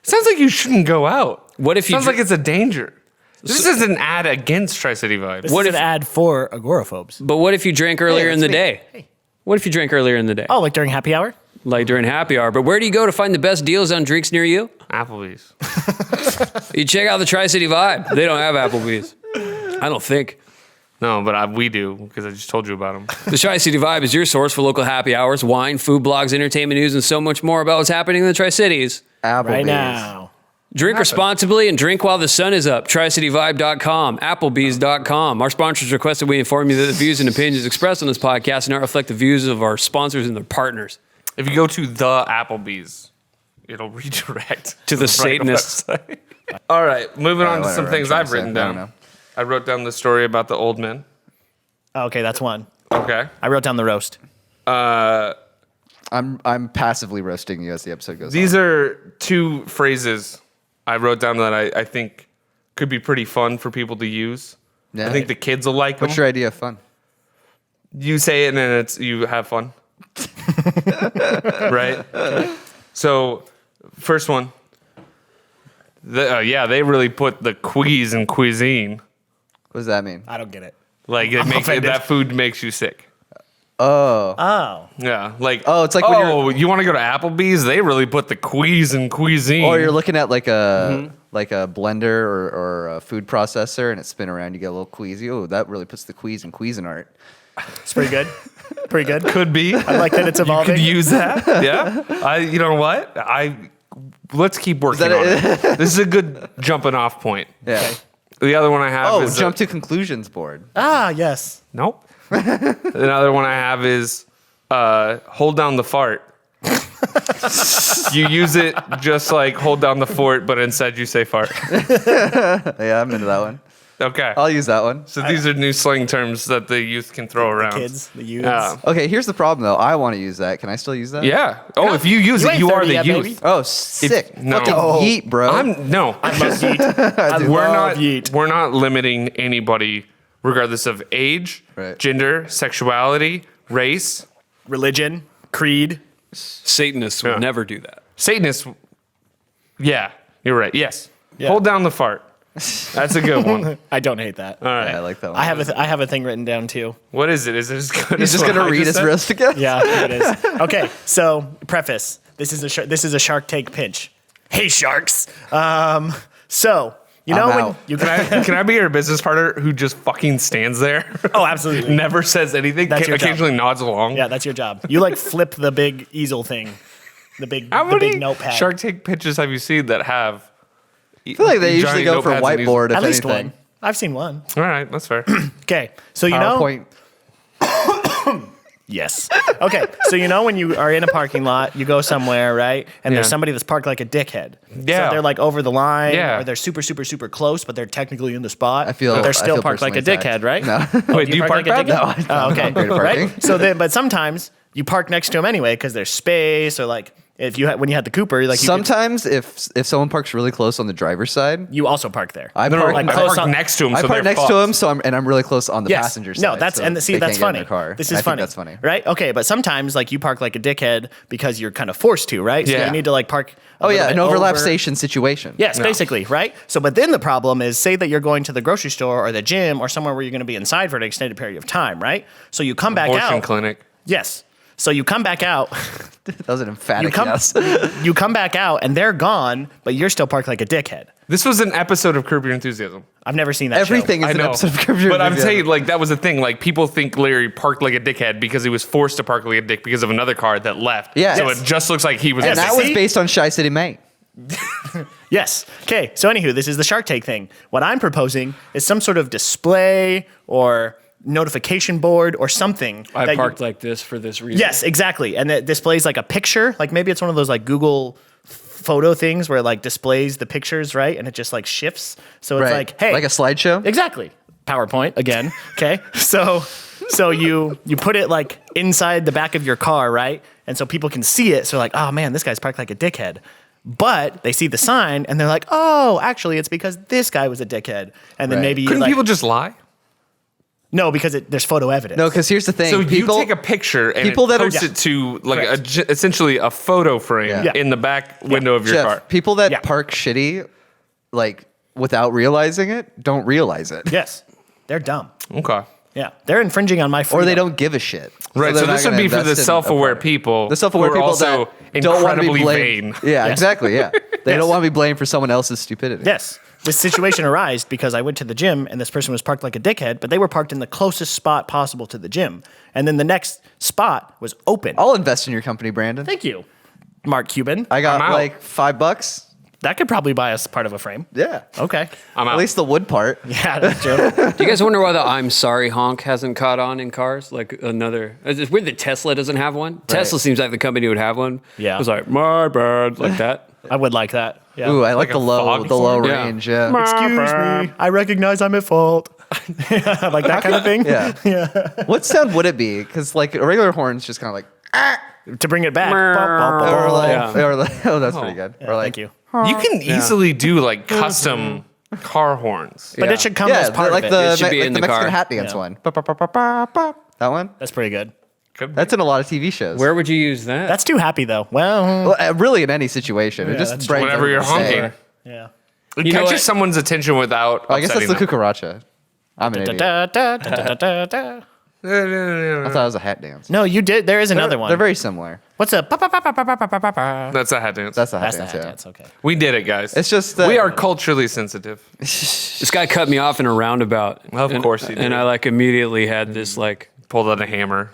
Sounds like you shouldn't go out. What if you Sounds like it's a danger. This is an ad against Tri-City Vibes. This is an ad for agoraphobes. But what if you drank earlier in the day? What if you drank earlier in the day? Oh, like during happy hour? Like during happy hour. But where do you go to find the best deals on drinks near you? Applebee's. You check out the Tri-City Vibe. They don't have Applebee's. I don't think. No, but we do because I just told you about them. The Tri-City Vibe is your source for local happy hours, wine, food blogs, entertainment news, and so much more about what's happening in the Tri-Cities. Applebee's. Right now. Drink responsibly and drink while the sun is up. TriCityVibe.com, Applebee's.com. Our sponsors requested we inform you that the views and opinions expressed on this podcast do not reflect the views of our sponsors and their partners. If you go to the Applebee's, it'll redirect To the right Satanists. website. All right, moving on to some whatever, things I'm trying I've to written say. I don't down. know. I wrote down the story about the old men. Oh, okay, that's one. Okay. I wrote down the roast. I'm passively roasting you as the episode goes These on. are two phrases I wrote down that I think could be pretty fun for people to use. Yeah. I think the kids will like them. What's your idea of fun? You say it and then you have fun. Right? So, first one. They really put the queeze in cuisine. What does that mean? I don't get it. Like offended. that food makes you sick. Oh. Oh. Yeah, like Oh, it's like when you want to go to Applebee's? They really put the queeze in cuisine. Or you're looking at like a blender or a food processor and it's spin around, you get a little queasy. Oh, that really puts the queeze in Cuisinart. It's pretty good. Pretty good. Could be. I like that it's evolving. Could use that. Yeah. You know what? Let's keep working on it. This is a good jumping off point. Yeah. The other one I have Oh, is jump to conclusions board. Ah, yes. nope. Another one I have is hold down the fart. You use it just like hold down the fort, but instead you say fart. Yeah, I'm into that one. Okay. I'll use that one. So these are new slang terms that the youth can throw around. Kids, the youths. Yeah. Okay, here's the problem though. I want to use that. Can I still use that? Yeah. Oh, if you use You it, ain't you are 30 the yet, youth. baby. Oh, sick. no. Fucking Oh. yeet, bro. I love yeet. I We're love not. yeet. We're not limiting anybody, regardless of age, Right. gender, sexuality, race. Religion, creed. Satanists would Yeah. never do that. Satanists. Yeah, you're right. Yes. Yeah. Hold down the fart. That's a good one. All I don't hate that. right. Yeah, I like that one. I have a thing written down too. What is it? Is it as good He's as just what gonna I read just his said? wrist again. Yeah, I think it is. Okay, so preface. This is a Shark Take pitch. Hey, sharks. So you know I'm when out. you Can I be your business partner who just fucking stands there? Oh, absolutely. Never says anything. That's your job. Occasionally nods along. Yeah, that's your job. You like flip the big easel thing, the big How the many big notepad. Shark Tank pitches have you seen that have? I feel like they usually go for whiteboard. If At least anything. one. I've seen one. All right, that's fair. Okay, so you know. PowerPoint. Yes. Okay, so you know when you are in a parking lot, you go somewhere, right? And there's Yeah. somebody that's parked like a dickhead. Yeah. So they're like over the line, Yeah. or they're super, super, super close, but they're technically in the spot. I feel but they're I still feel parked like a personally dickhead, right? attacked. No. Wait, do you park like a bad? dickhead? No, Oh, okay. I'm great at parking. Right? So then, but sometimes you park next to them anyway because there's space, or like if you when you had the Cooper, like you, could, Sometimes if someone parks really close on the driver's side, you also park there. I No, park, like I close park on- next to him. I so park they're next fucked. to him, so I'm really close on the passenger side. No, that's so and see they that's can't get in funny. their car. This I is think funny. that's funny. right? Okay, but sometimes like you park like a dickhead because you're kind of forced to, right? So Yeah. you need to like park. a Oh little yeah, bit an overlap over. station situation. Yes, No. basically, right? So, but then the problem is, say that you're going to the grocery store or the gym or somewhere where you're going to be inside for an extended period of time, right? So you come back Abortion out. clinic. Yes. So you come back out. That was an emphatic You come, yes. you come back out, and they're gone, but you're still parked like a dickhead. This was an episode of Curb Your Enthusiasm. I've never seen that. Everything show. is I an know, episode of Curb Your but I'm Enthusiasm. saying like that was the thing. Like people think Larry parked like a dickhead because he was forced to park like a dick because of another car that left. Yeah. So Yes. it just looks like he was. And a that dick. was See? based on Shy City, Maine. Yes. Okay. So, anywho, this is the Shark Tank thing. What I'm proposing is some sort of display or notification board or something. I that you- parked like this for this reason. Yes, exactly. And it displays like a picture. Like maybe it's one of those like Google photo things where it like displays the pictures, right? And it just like shifts. So it's Right. like, hey, like a slideshow. exactly. PowerPoint again. Okay. So you put it like inside the back of your car, right? And so people can see it. So like, oh man, this guy's parked like a dickhead. But they see the sign and they're like, oh, actually, it's because this guy was a dickhead. And then Right. maybe you Couldn't like, people just lie? no, because there's photo evidence. No, because here's the thing. So people you take a picture and people that are- post it to like Correct. essentially a photo frame Yeah. in the back window of your Jeff, car. people that Yeah. park shitty, like without realizing it, don't realize it. Yes, they're dumb. Okay. Yeah, they're infringing on my freedom. Or they don't give a shit. Right. they're So not this would gonna be for the invest in a self-aware park. people. The self-aware who are people also that don't want to be incredibly blamed. vain. Yeah, exactly. Yeah, they Yes. don't want to be blamed for someone else's stupidity. Yes. This situation arose because I went to the gym and this person was parked like a dickhead, but they were parked in the closest spot possible to the gym. And then the next spot was open. I'll invest in your company, Brandon. Thank you, Mark Cuban. I got I'm out. like $5. That could probably buy us part of a frame. Yeah. Okay. I'm out. At least the wood part. Yeah, that's true. Do you guys wonder why the "I'm sorry" honk hasn't caught on in cars? Like another, it's weird that Tesla doesn't have one. Tesla seems like the company would have one. Yeah. It's like my bad, like that. I would like that. Yeah. Ooh, I like Like the a low, fog the low horn? Yeah. range. Yeah. Excuse me. I recognize I'm at fault. Like that kind of thing. Yeah. What sound would it be? Because like a regular horn's just kind of like, To bring it back. or like, Yeah. or like, oh, that's pretty good. Or like, Thank you. You can easily do like custom car horns. But Yeah. it should come yeah, as part like of the, it. It should be like in the the Mexican car. hat dance Yeah. one. Ba, ba, ba, ba, ba, ba. That one. That's pretty good. Could be. That's in a lot of TV shows. Where would you use that? That's too happy though. Well, Well, really in any situation. It Yeah, just that's brightens Whenever you're everyone's day. honking. yeah. It You know catches what? someone's attention without. Oh, I guess that's the upsetting them. cucaracha. I'm an idiot. Da, da, da, da, da, da. I thought it was a hat dance. No, you did. There is another one. They're very similar. What's a pa pa pa pa pa pa pa pa pa? That's a hat dance. That's a hat That's the dance. hat Yeah. dance. Okay. We did it, guys. It's just we are culturally sensitive. This guy cut me off in a roundabout. Of and, course he did. And I like immediately had this like, Pulled out a hammer.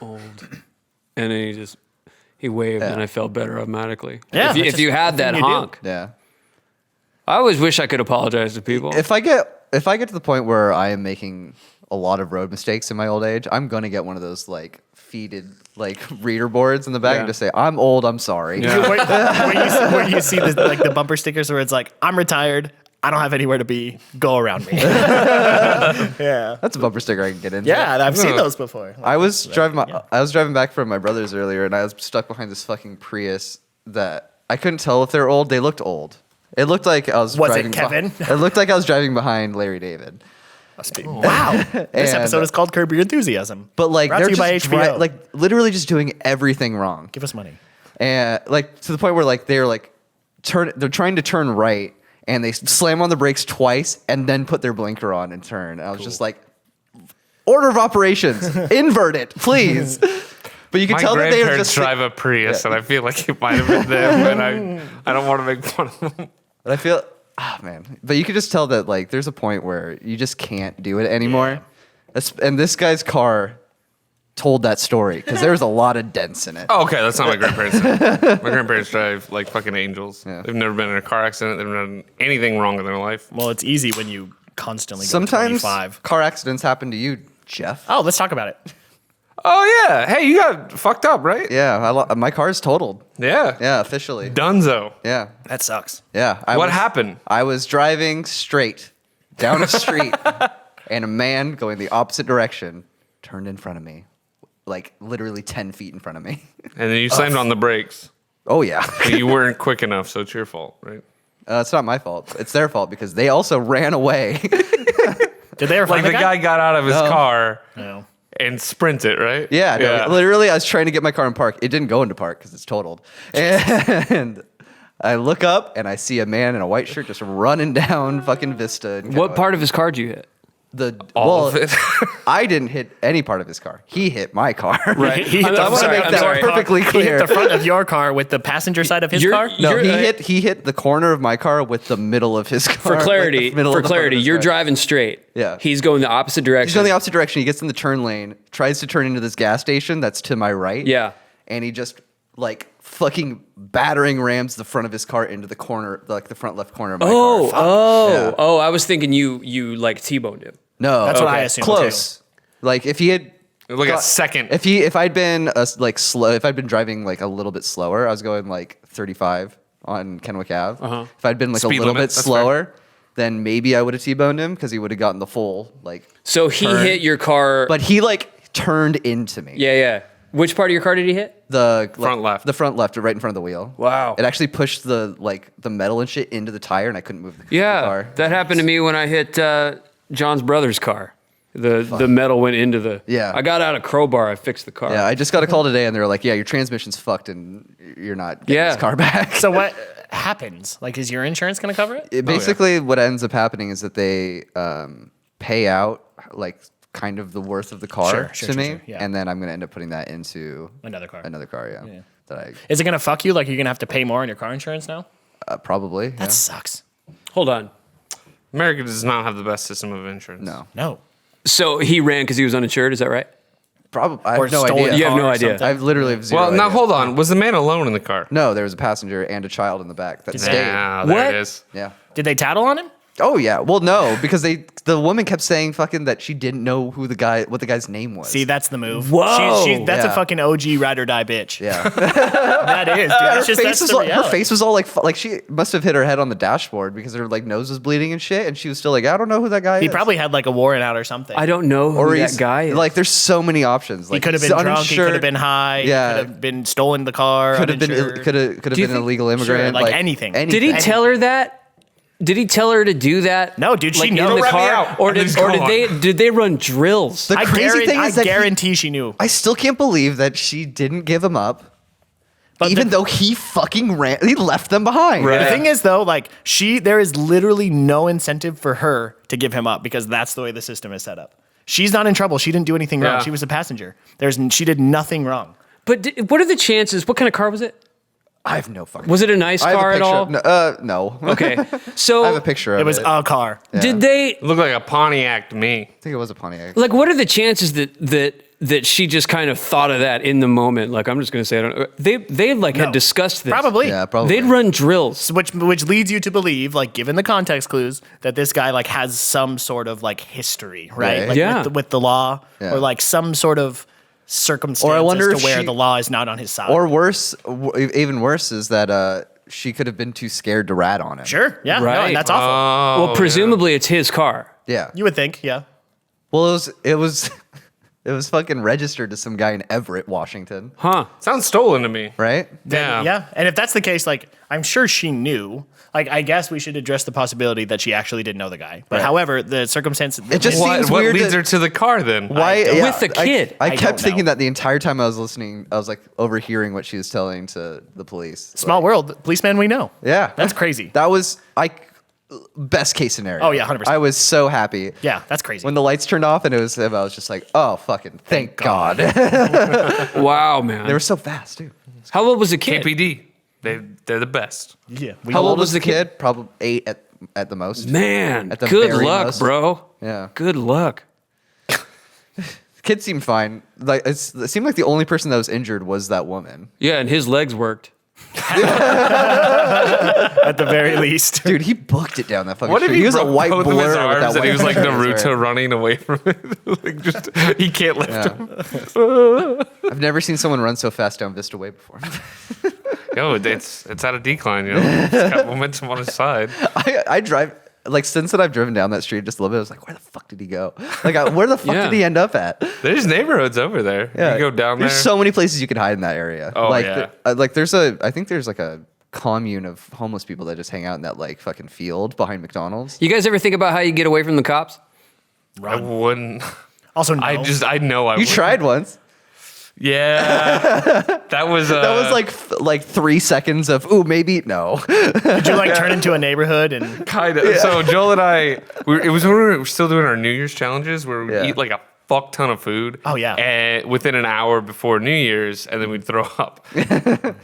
and then he waved, Yeah. and I felt better automatically. Yeah, If you, that's if you just had the that thing you do. honk, Yeah. I always wish I could apologize to people. If I get to the point where I am making a lot of road mistakes in my old age, I'm gonna get one of those like feeded like reader boards in the back Yeah. and just say, "I'm old. I'm sorry." Yeah. Where you see the bumper stickers where it's like, I'm retired. I don't have anywhere to be. Go around me. Yeah. That's a bumper sticker I can get into. Yeah, I've seen those before. I was driving back from my brother's earlier, and I was stuck behind this fucking Prius that I couldn't tell if they were old. They looked old. It looked like I was. Was it driving Kevin? It looked like I was driving behind Larry David. Wow. This And- episode is called Curb Your Enthusiasm. But like Brought they're to you by just HBO. like literally just doing everything wrong, Give us money. and like to the point where like they're like they're trying to turn right, and they slam on the brakes twice and then put their blinker on and turn. And I was just like, order of operations, invert it, please. But you can My tell that they are grandparents just. drive a Prius, and I feel like it might have been them, and I don't want to make fun of them. But I feel, man. But you can just tell that like there's a point where you just can't do it anymore. And this guy's car told that story because there was a lot of dents in it. Oh, okay, that's not my grandparents. My grandparents drive like fucking angels. Yeah. They've never been in a car accident. They've never done anything wrong in their life. Well, it's easy when you constantly go Sometimes 25. car accidents happen to you, Jeff. Oh, let's talk about it. Oh yeah, hey, you got fucked up, right? Yeah, my car's totaled. Yeah. Yeah, officially. Dunzo. Yeah, That sucks. yeah. What happened? I was driving straight down a street, and a man going the opposite direction turned in front of me, like literally 10 feet in front of me. And then you slammed on the brakes. Oh yeah. But you weren't quick enough, so it's your fault, right? It's not my fault. It's their fault because they also ran away. Did they ever Like find the guy got out of his car No. and sprinted, right? Yeah, no, literally, I was trying to get my car in park. It didn't go into park because it's totaled. And I look up and I see a man in a white shirt just running down fucking Vista. And What part of his car did you hit? All of it. I didn't hit any part of his car. He hit my car. Right. He hit I'm the I want to sorry, make I'm that sorry. perfectly He clear. hit the front of your car with the passenger side of his You're- car? No, You're- he hit the corner of my car with the middle of his car. For like the clarity, middle of the front of his you're car. driving straight. Yeah. He's going the opposite direction. He's going the opposite direction. He gets in the turn lane, tries to turn into this gas station that's to my right. Yeah. And he just like fucking battering rams the front of his car into the corner, like the front left corner of my car. Yeah. I was thinking you like T-boned him. No, That's what I assumed, Close. Like if he had Like a second. if I'd been slow, if I'd been driving like a little bit slower, I was going like 35 on Kennewick Ave. If I'd been like Speed a little limit, bit that's slower, then maybe I would have T-boned him because he would have gotten the full like. So he turn. hit your car. But he like turned into me. yeah. Which part of your car did he hit? The Front left. The front left, right in front of the wheel. Wow. It actually pushed the metal and shit into the tire, and I couldn't move the Yeah, car. that happened to me when I hit John's brother's car. The metal went into the. Yeah. I got out a crowbar. I fixed the car. Yeah, I just got a call today, and they were like, "Yeah, your transmission's fucked, and you're not getting Yeah. this car back." So what happens? Like, is your insurance going to cover it? Basically, what ends up happening is that they pay out like kind of the worth of the car Sure, to me, sure, yeah. and then I'm gonna end up putting that into Another car. Yeah. That I Is it going to fuck you? Like, you're going to have to pay more on your car insurance now? probably. That sucks. Hold on. America does not have the best system of insurance. No, No. So he ran because he was uninsured. Is that right? probably. I Or have no stolen idea. You have car no or idea. something. I've literally have zero Well, now idea. hold on. Was the man alone in the car? No, there was a passenger and a child in the back that stayed. Yeah, there What? it is. Yeah. Did they tattle on him? Oh yeah. Well, no, because the woman kept saying fucking that she didn't know what the guy's name was. See, that's the move. Whoa. That's a Yeah. fucking OG ride or die bitch. Yeah. That is, dude. That's just, that's the her reality. face was all like she must have hit her head on the dashboard because her like nose was bleeding and shit, and she was still like, I don't know who that guy is. He probably had like a warrant out or something. I don't know who or that he's guy is. like. There's so many options. He Like could have he's been drunk. He uninsured, could have been high. Yeah. He could have been stolen the car. Could have been uninsured. could have Do you been an think- illegal immigrant. like anything. Did he tell her that? Did he tell her to do that? No, dude, she Like, knows. in the Let me car, out. or I'm did just or going. did they run drills? The crazy thing is that he- guarantee she knew. I still can't believe that she didn't give him up, But even though he fucking ran. He left them behind. Right. The thing is, though, like there is literally no incentive for her to give him up because that's the way the system is set up. She's not in trouble. She didn't do anything wrong. Yeah. She was a passenger. She did nothing wrong. But what are the chances? What kind of car was it? I have no fucking. Was it a nice I have a car at picture all? of- no. Okay, so I have a picture of it. It was a car. did they It looked like a Pontiac to me. I think it was a Pontiac. like? What are the chances that she just kind of thought of that in the moment? Like, I'm just gonna say, I don't know. They like had discussed this. Probably. Yeah, probably. They'd run drills. Which leads you to believe, like, given the context clues, that this guy like has some sort of like history, right? Right. Like Yeah. with the law, Yeah. or like some sort of circumstance Or I wonder as if to where she- the law is not on his side. Or worse, even worse is that she could have been too scared to rat on him. sure, yeah, no, Right. and that's awful. Well, presumably it's his car. Yeah. You would think, yeah. Well, it was it was fucking registered to some guy in Everett, Washington, Huh. Sounds stolen to me. right? Yeah. Yeah, and if that's the case, like I'm sure she knew. Like I guess we should address the possibility that she actually didn't know the guy. But Right. however, the circumstance It just What, seems what weird leads that- her to the car then? Why don't- With the kid. I I kept don't thinking know. that the entire time I was listening. I was like overhearing what she was telling to the police. small world, policeman we know. Yeah, That's crazy. That was best case scenario. Oh, yeah, 100%. I was so happy. Yeah, that's crazy. When the lights turned off and it was him, I was just like, oh, fucking thank God. Wow, man. They were so fast, too. How old was the kid? KPD. They're the best. yeah. How old was the kid? Probably 8 at the most. Man, At the good very luck, most. bro. Yeah. Good luck. The kid seemed fine. Like it seemed like the only person that was injured was that woman. Yeah, and his legs worked. At the very least. Dude, he booked it down that fucking What if street. he, He was a broke white both blur of his with arms that and he white was like shirt. Naruto running away from it? Like just he can't lift Yeah. him. I've never seen someone run so fast down Vista Way before. Yo, it's at a decline. You know, it's got momentum on his side. I drive like since that I've driven down that street just a little bit. I was like, where the fuck did he go? Like, where the fuck Yeah. did he end up at? There's neighborhoods over there. Yeah, You go down There's there. so many places you can hide in that area. Oh, like, yeah. like I think there's like a commune of homeless people that just hang out in that like fucking field behind McDonald's. You guys ever think about how you get away from the cops? I wouldn't. Also, no. I know I You would. tried once. Yeah. That was That was like 3 seconds of ooh maybe no. Did you like turn into a neighborhood and kind of. So Joel and I, it was when we were still doing our New Year's challenges where we Yeah. eat like a fuck ton of food. Oh, yeah. And within an hour before New Year's, and then we'd throw up.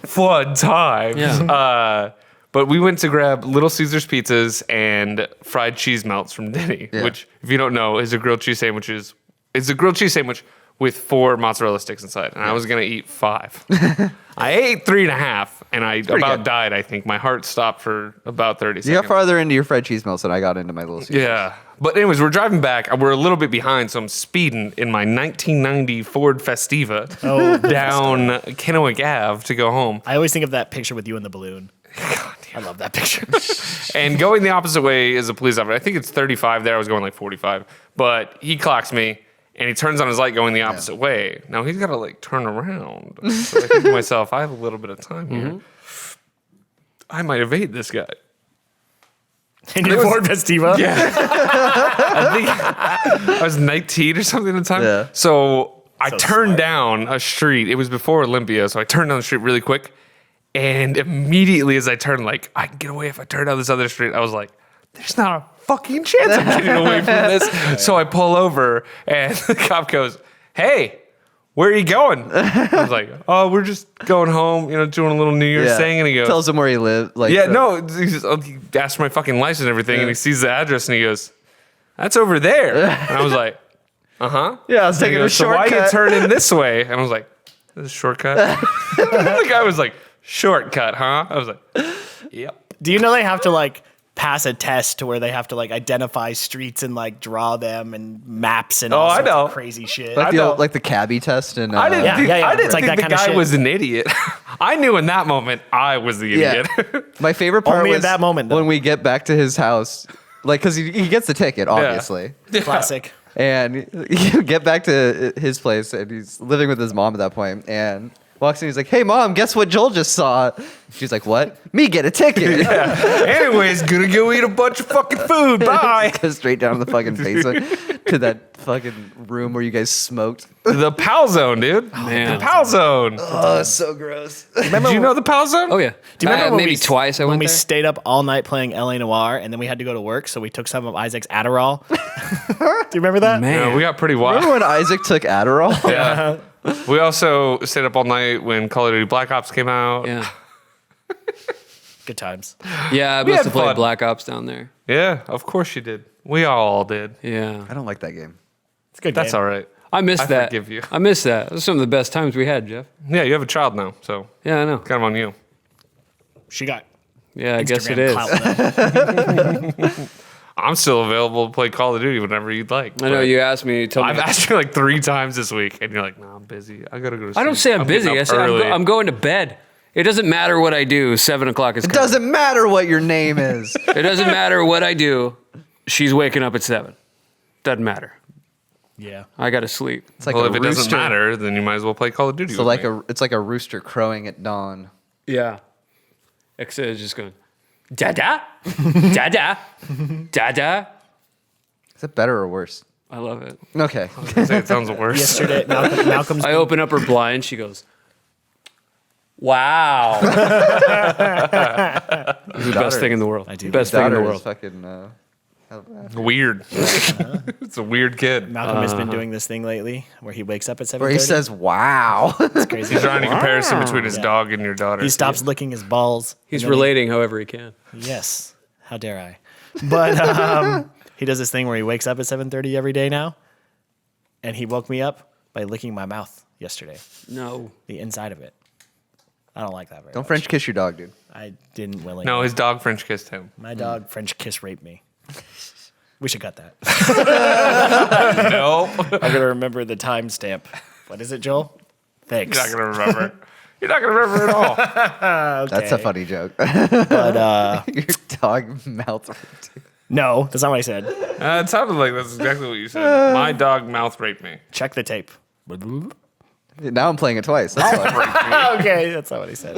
Fun times. Yeah. But we went to grab Little Caesars pizzas and fried cheese melts from Denny, Yeah. which, if you don't know, is a grilled cheese sandwich. It's a grilled cheese sandwich with 4 mozzarella sticks inside, and I was gonna eat 5. I ate 3.5, and I about good. died. I think my heart stopped for about 30 You seconds. got farther into your fried cheese melts than I got into my Little Caesars. Yeah. But anyways, we're driving back. We're a little bit behind, so I'm speeding in my 1990 Ford Festiva down Kennewick Ave to go home. I always think of that picture with you and the balloon. I love that picture. And going the opposite way is a police officer. I think it's 35 there. I was going like 45. But he clocks me, and he turns on his light going the opposite way. Now he's got to like turn around. So I think to myself, I have a little bit of time here. I might evade this guy. In your Ford Festiva. Yeah. I think I was 19 or something at the time. Yeah. So I So turned smart. down a street. It was before Olympia. So I turned down the street really quick. And immediately as I turned, like, I can get away if I turn down this other street. I was like, there's not a fucking chance I'm getting away from this. So I pull over and the cop goes, hey, where are you going? I was like, oh, we're just going home, you know, doing a little New Year's thing. And he goes, tells him where he lived. Like yeah, no, he asked for my fucking license and everything, and he sees the address and he goes, that's over there. And I was like, uh-huh. Yeah, I was And he taking a goes, so why you shortcut. turn in this way? And I was like, this is a shortcut. The guy was like, shortcut, huh? I was like, yep. Do you know they have to like pass a test to where they have to like identify streets and like draw them and maps and all I sorts know. of crazy shit? like, I the know. old, like the cabbie test and I didn't, Yeah, think, yeah, yeah. I didn't It's like think that the kinda guy shit. was an idiot. I knew in that moment I was the idiot. My favorite part Only was at that moment, though. when we get back to his house, like because he gets the ticket obviously, Classic. and you get back to his place and he's living with his mom at that point and walks in. He's like, "Hey mom, guess what Joel just saw?" She's like, "What? Me get a ticket?" Anyways, gonna go eat a bunch of fucking food. Bye. Goes straight down to the fucking basement to that fucking room where you guys smoked. The Pal Zone, dude. man. The Pal Zone. Oh, so gross. Did you know the Pal Zone? Oh, yeah. Do you remember when maybe we, twice I when went we there? stayed up all night playing LA Noire and then we had to go to work, so we took some of Isaac's Adderall? Do you remember that? Man. Yeah, we got pretty wild. Remember when Isaac took Adderall? Yeah. We also stayed up all night when Call of Duty Black Ops came out. Yeah. Good times. Yeah, I We must had have played fun. Black Ops down there. Yeah, of course you did. We all did. Yeah. I don't like that game. It's a good. That's game. all right. I missed I that. forgive you. I missed that. Those are some of the best times we had, Jeff. Yeah, you have a child now, so Yeah, I know. kind of on you. She got Yeah, I guess it Instagram is. clout with it. I'm still available to play Call of Duty whenever you'd like. I know but you asked me. You told me. I've asked you like 3 times this week, and you're like, "No, I'm busy. I gotta go to sleep." I don't say I'm busy. getting I up say early." I'm going to bed. It doesn't matter what I do. 7 o'clock is It coming. doesn't matter what your name is. It doesn't matter what I do. She's waking up at 7. Doesn't matter. Yeah. I got to sleep. It's like Well, a if it doesn't rooster. matter, then you might as well play Call of Duty. So with like me. it's like a rooster crowing at dawn. Yeah. Except it's just going, da-da, da-da, da-da. Is that better or worse? I love it. Okay. I was gonna say it sounds worse. Yesterday, Malcolm's. I open up her blind. She goes, Wow. It's the best thing in the world. I do. Best thing in the Daughter world. is fucking. Weird. It's a weird kid. Malcolm has been doing this thing lately where he wakes up at 7:30. Where he says, "Wow." it's crazy. He's drawing a comparison between his dog and your daughter. He stops licking his balls. He's and then relating however he can. Yes. How dare I? But he does this thing where he wakes up at 7:30 every day now, and he woke me up by licking my mouth yesterday, No. the inside of it. I don't like that very Don't much. French kiss your dog, dude. I didn't willingly. No, his dog French kissed him. My dog French kiss raped me. We should cut that. No, I'm gonna remember the timestamp. What is it, Joel? Thanks. you're not gonna remember. You're not gonna remember at all. That's a funny joke. But Your dog mouth. no, that's not what I said. It sounded like that's exactly what you said. My dog mouth raped me. Check the tape. Now I'm playing it twice. That's why. Okay, that's not what he said.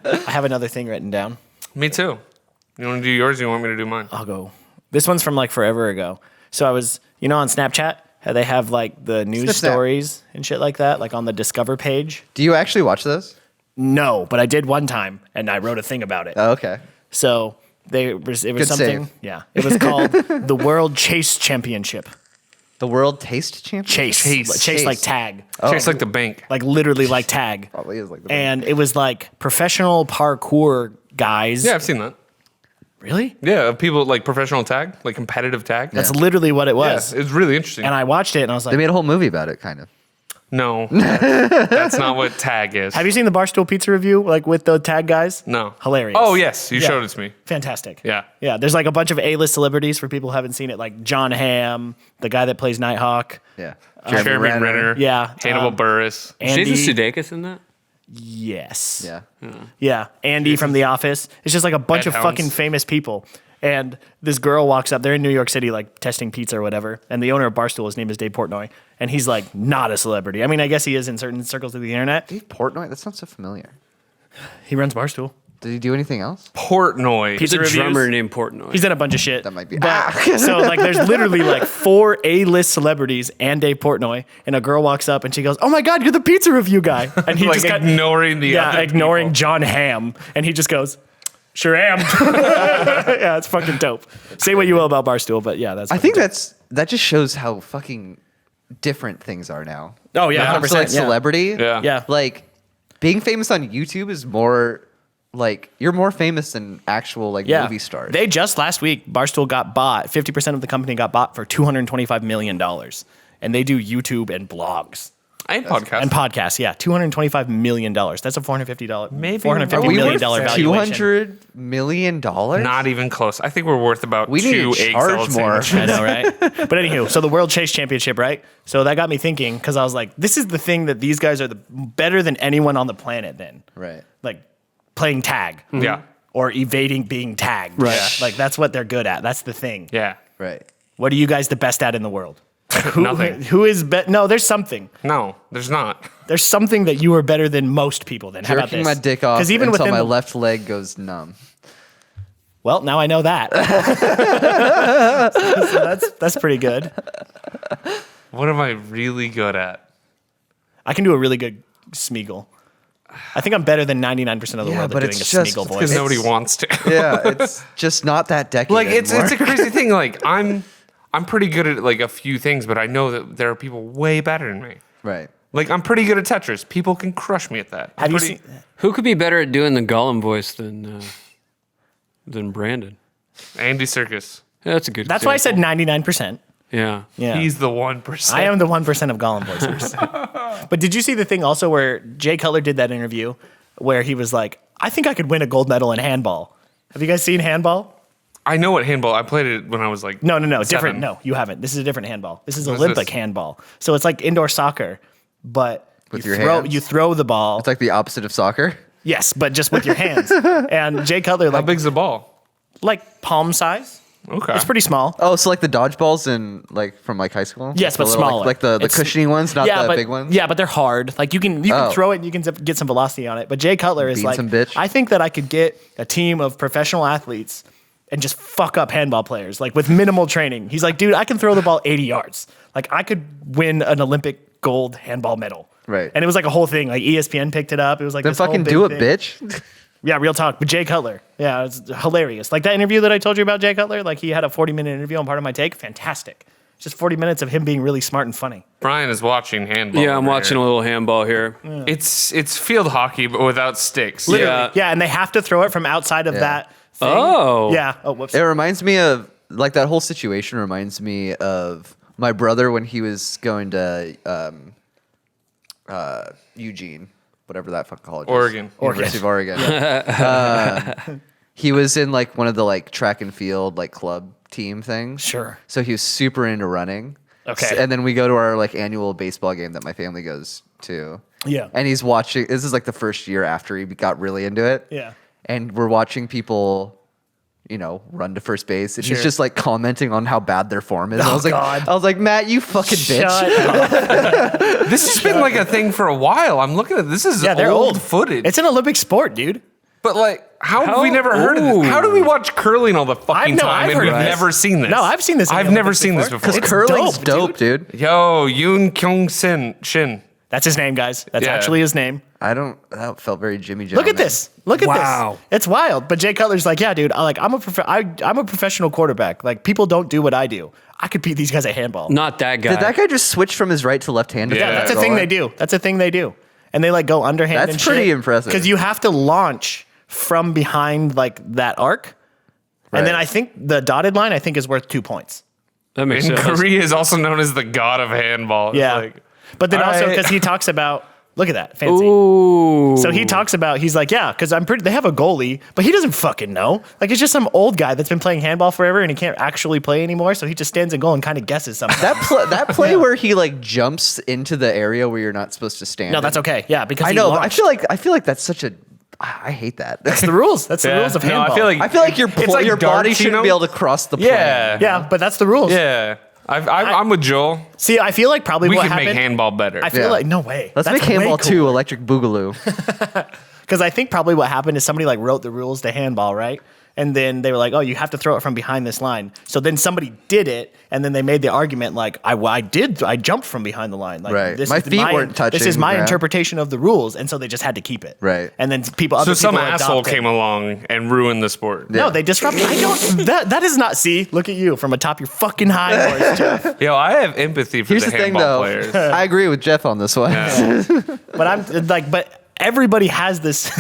I have another thing written down. Me too. You want to do yours? Or you want me to do mine? I'll go. This one's from like forever ago. So I was, on Snapchat, how they have like the news Snip, snap. stories and shit like that, like on the Discover page. Do you actually watch those? No, but I did one time, and I wrote a thing about it. Oh, okay. So it was Good something. save. Yeah, it was called the World Chase Championship. The World Taste Champion. Chase like tag, Tastes like the bank. like literally like tag. Probably is like the. And it was like professional parkour guys. Yeah, I've seen that. Really? Yeah, people like professional tag, like competitive tag. That's literally what it yeah, was. it's really interesting. And I watched it, and I was They like, made a whole movie about it, kind of. No, that's not what tag is. "Have you seen the Barstool Pizza review, like with the tag guys?" No. Hilarious. Oh yes, you Yeah. showed it to me. Fantastic. Yeah. Yeah. There's like a bunch of A-list celebrities for people who haven't seen it, like John Hamm, the guy that plays Nighthawk. Yeah. Jeremy Renner. Yeah. Hannibal Buress. Andy. Jason Sudeikis in that? Yes. Yeah. Yeah. Andy from The Office. It's just like a bunch Ed of Helms. fucking famous people. And this girl walks up. They're in New York City, like testing pizza or whatever. And the owner of Barstool, his name is Dave Portnoy. And he's like not a celebrity. I mean, I guess he is in certain circles of the internet. Dave Portnoy. That sounds so familiar. He runs Barstool. Did he do anything else? Portnoy. Pizza He's a reviews. drummer named Portnoy. He's done a bunch of shit. That might be- But, so like, there's literally like 4 A-list celebrities and Dave Portnoy, and a girl walks up and she goes, "Oh my god, you're the pizza review guy!" And he like just got ignoring the other ignoring people. John Hamm, and he just goes, "Sure am." Yeah, it's fucking dope. Say what you will about Barstool, but yeah, that's. I fucking think dope. that just shows how fucking different things are now. Oh yeah, Yeah. 100%. So like yeah. celebrity. Yeah. Yeah. Like being famous on YouTube is more like you're more famous than actual like Yeah. movie stars. They just last week, Barstool got bought. 50% of the company got bought for $225 million, and they do YouTube and blogs. And podcast. And podcasts, yeah, $225 million. That's a $450 Maybe- $450 Are we million worth valuation. $200 million? Not even close. I think we're worth about We need 2 to egg charge salad more. sandwiches. I know, right? But anywho, so the World Chase Championship, right? So that got me thinking because I was like, this is the thing that these guys are the better than anyone on the planet. Then, Right. like playing tag, Yeah. or evading being tagged, Right. Yeah. Like that's what they're good at. That's the thing. Yeah. Right. What are you guys the best at in the world? Like, Nothing. Who is no? There's something. No, there's not. There's something that you are better than most people. Then how about Jerking this? my dick off even until within my the- left leg goes numb. Well, now I know that. So that's pretty good. What am I really good at? I can do a really good Smeagol. I think I'm better than 99% of the Yeah, world at but doing it's a just- Smeagol voice. Because nobody It's- wants to. Yeah, it's just not that decade Like it's anymore. a crazy thing. Like I'm pretty good at like a few things, but I know that there are people way better than me. Right. Like I'm pretty good at Tetris. People can crush me at that. I'm Have you pretty- seen? Who could be better at doing the Gollum voice than Brandon? Andy Serkis? Yeah, that's a good. That's why I said example. 99%. Yeah. Yeah. He's the 1%. I am the 1% of Gollum voicers. But did you see the thing also where Jay Cutler did that interview where he was like, I think I could win a gold medal in handball. Have you guys seen handball? I know what handball. I played it when I was like No, different. 7. No, you haven't. This is a different handball. This is What is Olympic this? handball. So it's like indoor soccer, but With you your throw hands? you throw the ball. It's like the opposite of soccer. Yes, but just with your hands. And Jay Cutler How like big's the ball? palm size. Okay. It's pretty small. Oh, so like the dodgeballs in like from like high school? Yes, Like but the little, smaller. Like the It's- cushiony ones, not the but, big ones. Yeah, but they're hard. Like you can Oh. throw it and you can get some velocity on it. But Jay Cutler is Beat like, some bitch. I think that I could get a team of professional athletes and just fuck up handball players, like with minimal training. He's like, dude, I can throw the ball 80 yards. Like I could win an Olympic gold handball medal. Right. And it was like a whole thing. Like ESPN picked it up. It was like Then this whole fucking big do it, thing. bitch. Yeah, real talk. But Jay Cutler, yeah, it's hilarious. Like that interview that I told you about Jay Cutler, like he had a 40-minute interview on Part of My Take. Fantastic. Just 40 minutes of him being really smart and funny. Brian is watching handball. Yeah, I'm over watching a here. little handball here. It's field hockey, but without sticks. Yeah. Yeah, and they have to throw it from outside of that thing. Oh. Yeah. Oh, whoops. It reminds me of like that whole situation reminds me of my brother when he was going to Eugene, whatever that fucking college is. Oregon. University of Oregon. He was in like one of the like track and field like club team things. Sure. So he was super into running. Okay. And then we go to our like annual baseball game that my family goes to. Yeah. And he's watching. This is like the first year after he got really into it. Yeah. And we're watching people, you know, run to first base, and Sure. he's just like commenting on how bad their form is. And Oh, I was like, God. Matt, you fucking bitch. Shut up. This has been like a thing for a while. I'm looking at this is Yeah, they're old old footage. It's an Olympic sport, dude. But like, how have we How- never heard of Ooh. this? How do we watch curling all the fucking no, time I've and heard we've of this. never seen this? No, I've seen this in the I've never Olympics seen this before. before. Because It's curling's dope, dope, dude. Yo, Yoon Kyung Shin. That's his name, guys. That's Yeah. actually his name. That felt very Jimmy John. Look at this. Look at Wow. this. It's wild. But Jay Cutler's like, yeah, dude. I'm a professional quarterback. Like people don't do what I do. I could beat these guys at handball. Not that guy. Did that guy just switch from his right to left handed? Yeah, That's a thing they do. That's a thing they do. And they like go underhand. That's and pretty impressive. Because you have to launch from behind like that arc, and then Right. I think the dotted line I think is worth 2 points. That makes And sense. Korea is also known as the god of handball. It's Yeah. like, But then all also right. because he talks about look at that fancy. Ooh. So he talks about he's like yeah because they have a goalie but he doesn't fucking know like it's just some old guy that's been playing handball forever and he can't actually play anymore so he just stands in goal and kind of guesses something. That play where he like jumps into the area where you're not supposed to stand. No, that's in. okay. Yeah, because I he know. But launched. I feel like that's such a. I hate that. That's the rules. That's the Yeah. rules of No, handball. I feel like I feel like your It's like your body darts, you shouldn't know? be able to cross the plane. yeah, yeah, but that's the rules. yeah. I'm with Joel. See, I feel like probably We what can happened. make handball better. I feel Yeah. like no way. Let's make handball too. Electric Boogaloo. Because I think probably what happened is somebody like wrote the rules to handball, right? And then they were like, oh, you have to throw it from behind this line. So then somebody did it, and then they made the argument like, I jumped from behind the line. Like, Right. This My is feet weren't touching This is the my ground. interpretation of the rules, and so they just had to keep it. Right. And then people. So Other some people asshole adopted. came along and ruined the sport. No, they disrupted. I don't. That is not. See, look at you from atop your fucking high horse, Jeff. Yo, I have empathy for Here's the the thing, handball though. players. I agree with Jeff on this one. But I'm like, but everybody has this.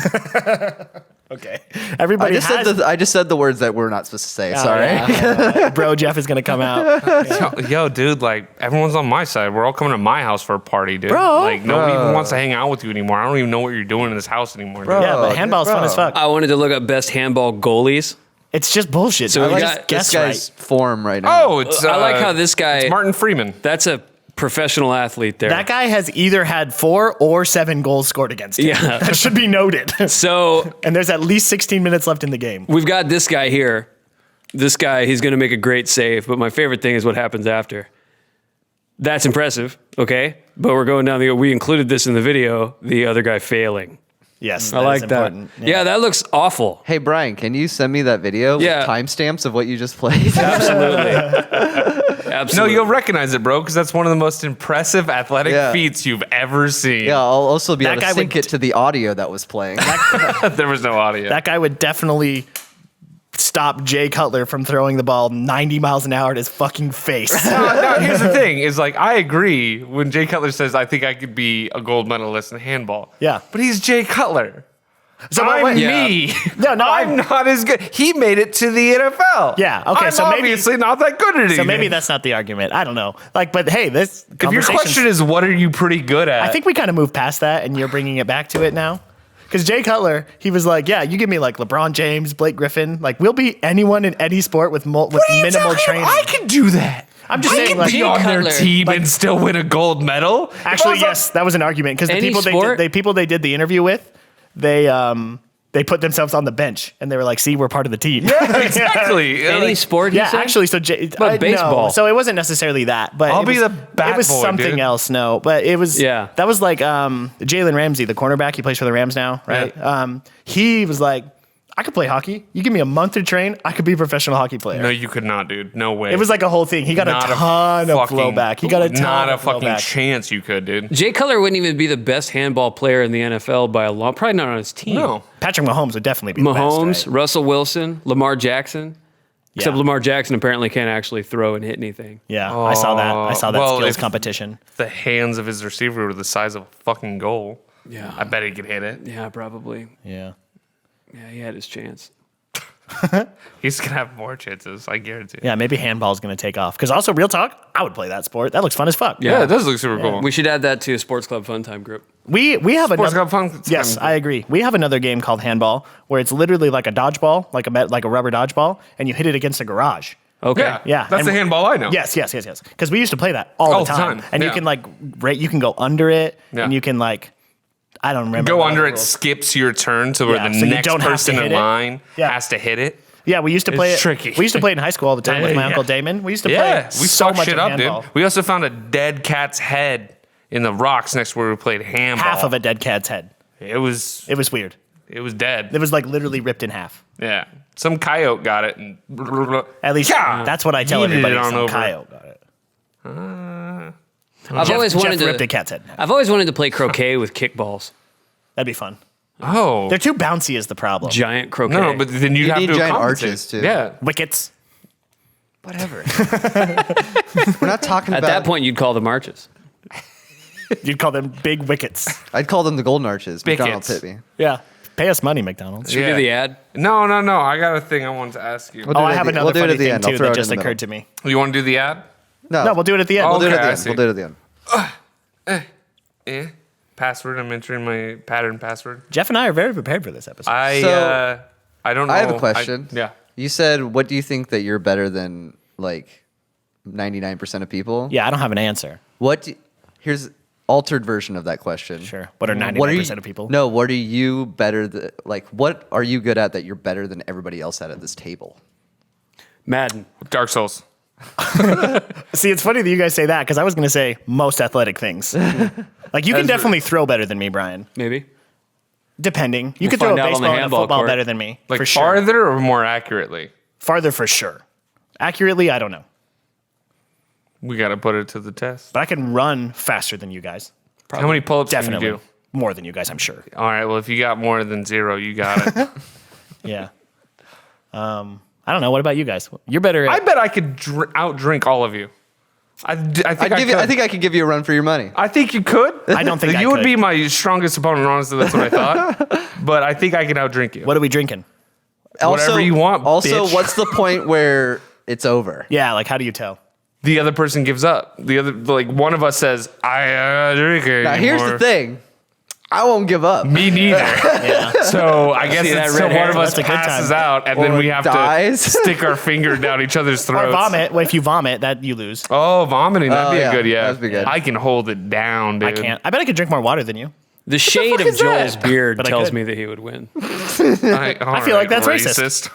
Okay, everybody has. I just said the words that we're not supposed to say. Oh, Sorry. yeah. Bro, Jeff is gonna come out. Yo, dude, like everyone's on my side. We're all coming to my house for a party, dude. Bro. Like nobody even wants to hang out with you anymore. I don't even know what you're doing in this house anymore. Dude. Yeah, but Bro, handball's fun as fuck. I wanted to look up best handball goalies. It's just bullshit. So dude. we Just got- guess This guy's right. form right now. Oh, it's I like how this guy- it's Martin Freeman. That's a professional athlete there. That guy has either had 4 or 7 goals scored against him. Yeah. That should be noted. So And there's at least 16 minutes left in the game. we've got this guy here. This guy, he's going to make a great save, but my favorite thing is what happens after. That's impressive, okay? But we're going down we included this in the video, the other guy failing. Yes, I that like is that. important. Yeah, that looks awful. Hey Brian, can you send me that video Yeah. with timestamps of what you just played? Absolutely. No, Absolutely. you'll recognize it, bro, because that's one of the most impressive athletic Yeah. feats you've ever seen. Yeah, I'll also be That able to guy sync would- it to the audio that was playing. There was no audio. That guy would definitely stop Jay Cutler from throwing the ball 90 miles an hour at his fucking face. No, here's the thing: is like I agree when Jay Cutler says I think I could be a gold medalist in handball. Yeah. but he's Jay Cutler. So I'm wait, me. No, no, I'm not as good. He made it to the NFL. Yeah, okay, I'm so maybe- obviously not that good at anything. So maybe that's not the argument. I don't know. Like, but hey, this if your question is what are you pretty good at? I think we kind of moved past that, and you're bringing it back to it now. Because Jay Cutler, he was like, "Yeah, you give me like LeBron James, Blake Griffin, like we'll beat anyone in any sport with What are you minimal talking training." about? I can do that. I'm just I saying, can like, be Jay on their Cutler, team like- and still win a gold medal. If I Actually, was on- yes, that was an argument because the Any people sport? they did the interview with, they put themselves on the bench and they were like, "See, we're part of the team." Yeah, exactly. Any Like, sport, you Yeah, said? actually, so Jay, But baseball. No, so it wasn't necessarily that, but I'll it be was, the bat It was boy, something dude. else. No, but it was. Yeah. that was like Jalen Ramsey, the cornerback. He plays for the Rams now, right? Yeah. He was like, I could play hockey. You give me a month to train, I could be a professional hockey player. No, you could not, dude. No way. It was like a whole thing. He got Not a ton of fucking- blowback. He got a ton Not a of fucking blowback. chance you could, dude. Jay Cutler wouldn't even be the best handball player in the NFL by a long. Probably not on his team. No. Patrick Mahomes would definitely be Mahomes, the best, right? Russell Wilson, Lamar Jackson. Except Yeah. Lamar Jackson apparently can't actually throw and hit anything. Yeah, I saw that. I saw that well, skills if- competition. The hands of his receiver were the size of a fucking goal. Yeah. I bet he could hit it. Yeah, probably. Yeah. Yeah, he had his chance. He's gonna have more chances, I guarantee. Yeah, maybe handball's going to take off. Because also, real talk, I would play that sport. That looks fun as fuck. Yeah, it does look super cool. We should add that to Sports Club Fun Time group. We have Sports another. Club Fun. Yes, I agree. We have another game called handball where it's literally like a dodgeball, like a rubber dodgeball, and you hit it against a garage. Okay. Yeah, Yeah, That's and the handball I know. Yes. Because we used to play that all the time. And you yeah. can like you can go under it, Yeah. and you can like I don't remember. Go what under the it, rules. skips your turn to where Yeah, the so you next don't have to person hit in it. line Yeah. has to hit it. Yeah, we used to play it. tricky. We used to play it in high school all the time with my Yeah. uncle Damon. We used to play Yeah, it we so fucked much shit of up, dude. handball. We also found a dead cat's head in the rocks next to where we played handball. Half of a dead cat's head. It was Weird. dead. It was like literally ripped in half. Yeah, some coyote got it and At least Yeah. that's what I tell Yeeted everybody. it on Some over. coyote got it. I've always wanted Jeff ripped to. a cat's head. I've always wanted to play croquet with kickballs. That'd be fun. Oh They're too bouncy is the problem. Giant croquet. no, but then you You have need to giant compensate. arches, too. Yeah, Wickets. Whatever. We're not talking at about. that point, you'd call them arches. You'd call them big wickets. I'd call them the golden arches. Bickets. McDonald's hit me. Yeah. Pay us money, McDonald's. Should we do the ad? No. I got a thing I wanted to ask you. We'll do Oh, it I at have the- another we'll do it funny at the thing end. I'll too throw that it in just the occurred middle. to me. You want to do the ad? No, we'll do it at the end. We'll do it Okay, at the I end. see. We'll do it at the end. Password. I'm entering my pattern password. Jeff and I are very prepared for this episode. I don't know. I have a question. yeah. You said, what do you think that you're better than like 99% of people? Yeah, I don't have an answer. Here's altered version of that question. Sure. What are What are 99% of people? No, what are you better what are you good at that you're better than everybody else at this table? Madden. Dark Souls. See, it's funny that you guys say that because I was going to say most athletic things. Like you can definitely throw better than me, Brian. Maybe. Depending. You could find throw a out on the baseball and a handball football court. better than me. Like for sure. farther or more accurately? Farther for sure. Accurately, I don't know. We got to put it to the test. But I can run faster than you guys. How many pull-ups Definitely. can you do? More than you guys, I'm sure. All right. Well, if you got more than 0, you got it. Yeah. I don't know. What about you guys? You're better I at bet I could outdrink all of you. I think I think I could give you a run for your money. I think you could. I don't think I you would could. be my strongest opponent. Honestly, that's what I thought. But I think I can outdrink you. what are we drinking? Whatever you want, Also, bitch. what's the point where it's over? Yeah, like how do you tell? The other person gives up. The other, like one of us says, "I drink it." Now, here's the thing. I won't give up. Me neither. Yeah. So I guess See that it's so red one of hair? us That's a good passes time. out, and Or then we have dies. to stick our finger down each other's throats. Or vomit. Well, if you vomit, that you lose. Oh, vomiting. That'd Oh, be yeah. a good, yeah. That'd be good. I can hold it down, dude. I can't. I bet I could drink more water than you. The shade of is that? Joel's beard But I tells could. me that he would win. I feel like that's racist.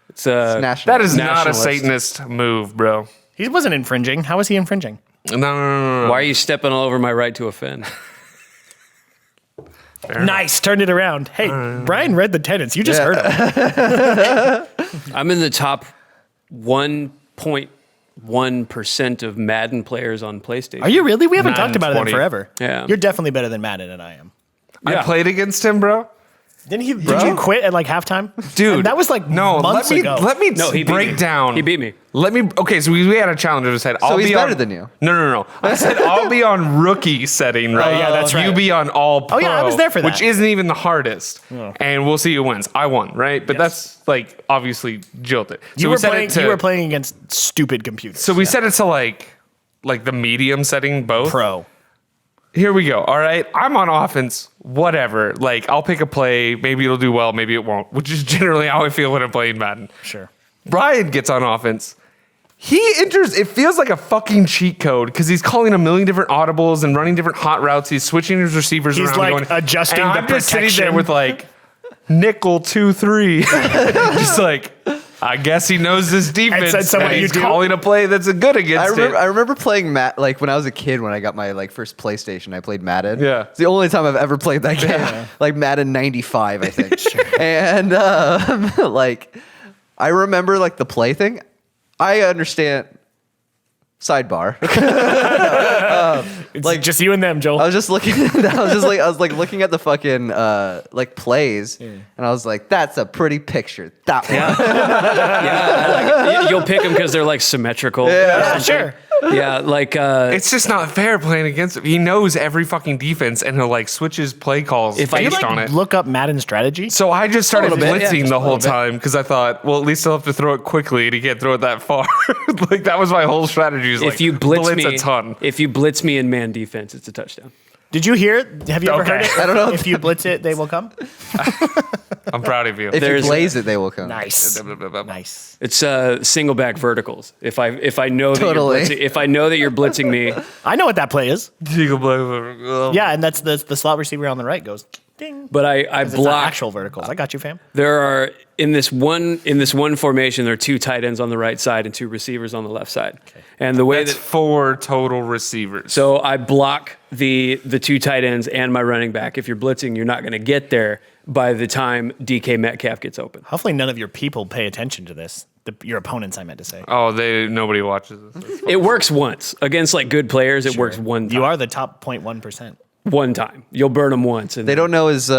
It's National. That is not a Nationalist. Satanist move, bro. He wasn't infringing. How was he infringing? No. Why are you stepping all over my right to offend? Nice. Turned it around. Hey, Brian read the tenants. You just heard him. I'm in the top 1.1% of Madden players on PlayStation. Are you really? We haven't Madden talked about it in 20. forever. Yeah. You're definitely better than Madden and I am. I Yeah. played against him, bro. Did you quit at like halftime? Dude, And that was like no. months let me ago. let me No, he beat break me. down. He beat me. Let me. Okay, so we had a challenge. I said, I'll he's be better on, than you. No. I said I'll be on rookie setting, right? yeah, that's right. You be on all pro. Oh, yeah, I was there for that. Which isn't even the hardest. And we'll see who wins. I won, right? But that's like obviously jilted. So You we were set playing. it to. You were playing against stupid computers. So we set it to like the medium setting, both. pro. Here we go. All right. I'm on offense. Whatever. Like, I'll pick a play. Maybe it'll do well. Maybe it won't, which is generally how I feel when I'm playing Madden. Sure. Brian gets on offense. He enters, it feels like a fucking cheat code because he's calling a million different audibles and running different hot routes. He's switching his receivers He's, around. like, going, adjusting and the I'm just sitting there protection. with like nickel 2-3. Just like, I guess he knows this defense. so what do you he's do? calling a play that's a good against I it. remember playing like when I was a kid when I got my like first PlayStation. I played Madden. Yeah. It's the only time I've ever played that game. Like Madden 95, I think. And like I remember like the play thing. I understand. Sidebar. It's like just you and them, Joel. I was just looking. I was like looking at the fucking like plays, and I was like, "That's a pretty picture." That one. Yeah, like, you'll pick them because they're like symmetrical. Yeah, sure. Yeah, like It's just not fair playing against him. He knows every fucking defense, and he'll like switch his play calls If I- Do you based like on it. look up Madden strategy? So I just started little bit, yeah, blitzing just the a whole little bit. time because I thought, well, at least I'll have to throw it quickly, and he can't throw it that far. Like that was my whole strategy. Is if like, you blitz me, a ton. if you blitz me in man defense, it's a touchdown. Did you hear? Have you ever Okay. heard it? I don't know. If you blitz it, they will come. I'm proud of you. If you There's- blaze it, they will come. Nice. Nice. It's single back verticals. If I know that Totally. you're blitzing, if I know that you're blitzing me, I know what that play is. Yeah. Yeah, and that's the slot receiver on the right goes ding. but I It's not block. actual verticals. I got you, fam. There are in this one formation, there are 2 tight ends on the right side and 2 receivers on the left side. And the way That's that 4 total receivers. so I block the 2 tight ends and my running back. If you're blitzing, you're not going to get there by the time DK Metcalf gets open. Hopefully, none of your people pay attention to this. Your opponents, I meant to say. Oh, nobody watches this. It works once against like good players. It works one time. You are the top 0.1%. One time. You'll burn them once. And They don't know his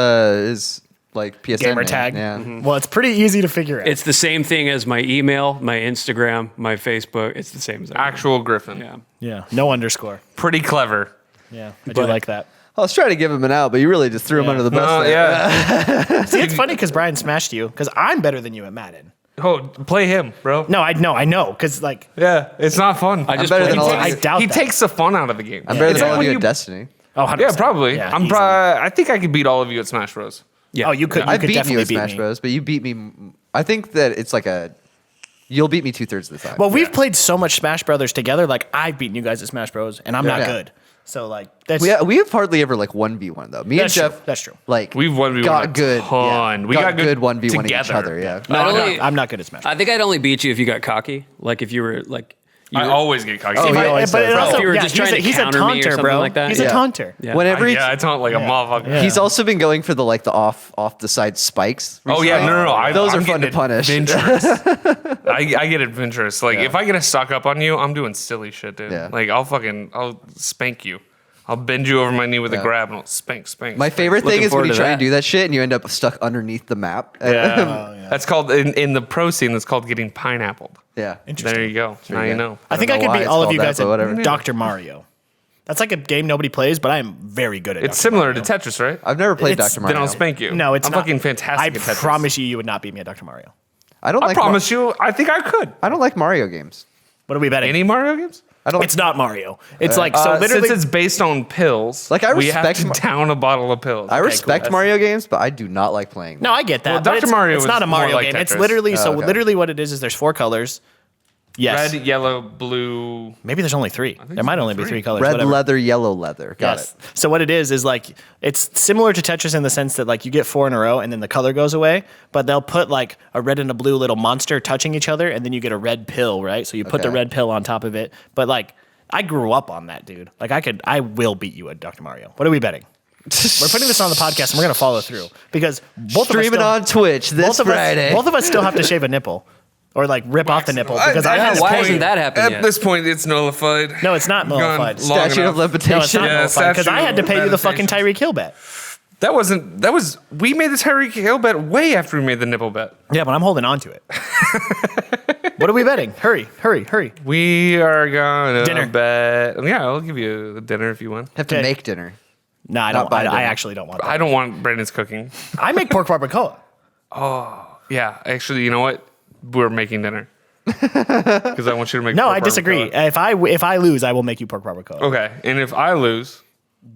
like PSN Gamer name. tag. Yeah. Well, it's pretty easy to figure out. It's the same thing as my email, my Instagram, my Facebook. It's the same as everything. Actual Griffin. Yeah. yeah, no underscore. Pretty clever. Yeah, I do But- like that. I was trying to give him an out, but you really just threw him Yeah. under the bus. No, there. yeah. See, it's funny because Brian smashed you because I'm better than you at Madden. Oh, play him, bro. No, I know because like Yeah, it's not fun. I just better play than all of I you. doubt he that. takes the fun out of the game. I'm better It's than like all of when you at Destiny. Oh, 100%. Yeah, probably. Yeah, I'm easy. I think I could beat all of you at Smash Bros. Yeah. Oh, you could. I've could beaten you definitely at beat Smash me. Bros, but you beat me. I think that it's like you'll beat me 2/3 of the time. Well, we've played so much Smash Brothers together. Like I've beaten you guys at Smash Bros, and I'm not Yeah. good. So like that's we have hardly ever like 1v1 though. Me That's and Jeff, true. That's true. Like We've 1v1 got a good. ton. Yeah, We got good 1v1 each together. other. Yeah. no, I I'm, only- not, I'm not good at Smash. I think I'd only beat you if you got cocky. Like if you were like. You I were- always get cocky. Oh, But, he always but says it that. also, If you were yeah, just trying to he's a counter me or taunter, something bro. like that. He's Yeah. a taunter. Yeah. Whenever Yeah, I taunt like a motherfucker. Yeah. he's also been going for the like the off the side spikes. Oh yeah, no. Those I'm are fun to getting punish. adventurous. I get adventurous. Like if I get a suck up on you, I'm doing silly shit, dude. Yeah. Like I'll spank you. I'll bend you over my knee with a grab and I'll spank. My favorite thing Looking is when forward you to try that. and do that shit and you end up stuck underneath the map. Yeah. That's called in the pro scene. That's called getting pineappled. Yeah. There you go. Now you know. I think I know could why beat it's all of called you that, guys but at whatever. Dr. Mario. That's like a game nobody plays, but I am very good at. It's Dr. similar Mario. to Tetris, right? I've never played It's- Dr. Mario. Then I'll spank you. No, it's I'm not. fucking fantastic I at Tetris. promise you would not beat me at Dr. Mario. I don't I like promise you. I think I could. I don't like Mario games. What are we betting? Any Mario games? I don't. It's not Mario. It's like so literally. Since it's based on pills, Like, I we have respect to down a bottle of pills. I respect cool. Mario games, but I do not like playing. them. No, I get that. Well, but Dr. it's, Mario it's is not a more Mario like game. It's Tetris. literally Oh, okay. literally what it is there's 4 colors. Yes. Red, yellow, blue. Maybe there's only 3. There might only be 3 colors. Red whatever. leather, yellow leather. Got Yes. it. So what it is like it's similar to Tetris in the sense that like you get 4 in a row and then the color goes away, but they'll put like a red and a blue little monster touching each other and then you get a red pill, right? So you put the Okay. red pill on top of it. But like I grew up on that, dude. Like I will beat you at Dr. Mario. What are we betting? We're putting this on the podcast and we're gonna follow through because both Streaming of us on Twitch this both of Friday. Us, both of us still have to shave a nipple. Or like rip off the nipple because I had why to hasn't that happened At yet? this point, it's nullified. No, it's not Gone nullified. long Statute of enough. No, it's limitation. not Yeah, nullified because I statute had to of pay you the fucking limitations. Tyreek Hill bet. That was. We made the Tyreek Hill bet way after we made the nipple bet. Yeah, but I'm holding on to it. What are we betting? Hurry. We are gonna Dinner. bet. Yeah, I'll give you a dinner if you want. Have to Okay. make dinner. No, I Not don't. buy I dinner. actually don't want that. I don't want Brandon's cooking. I make pork barbacoa. Yeah, actually, you know what? We're making dinner because I want you to make. No, pork I disagree. barbacoa. If I lose, I will make you pork barbacoa. Okay, and if I lose,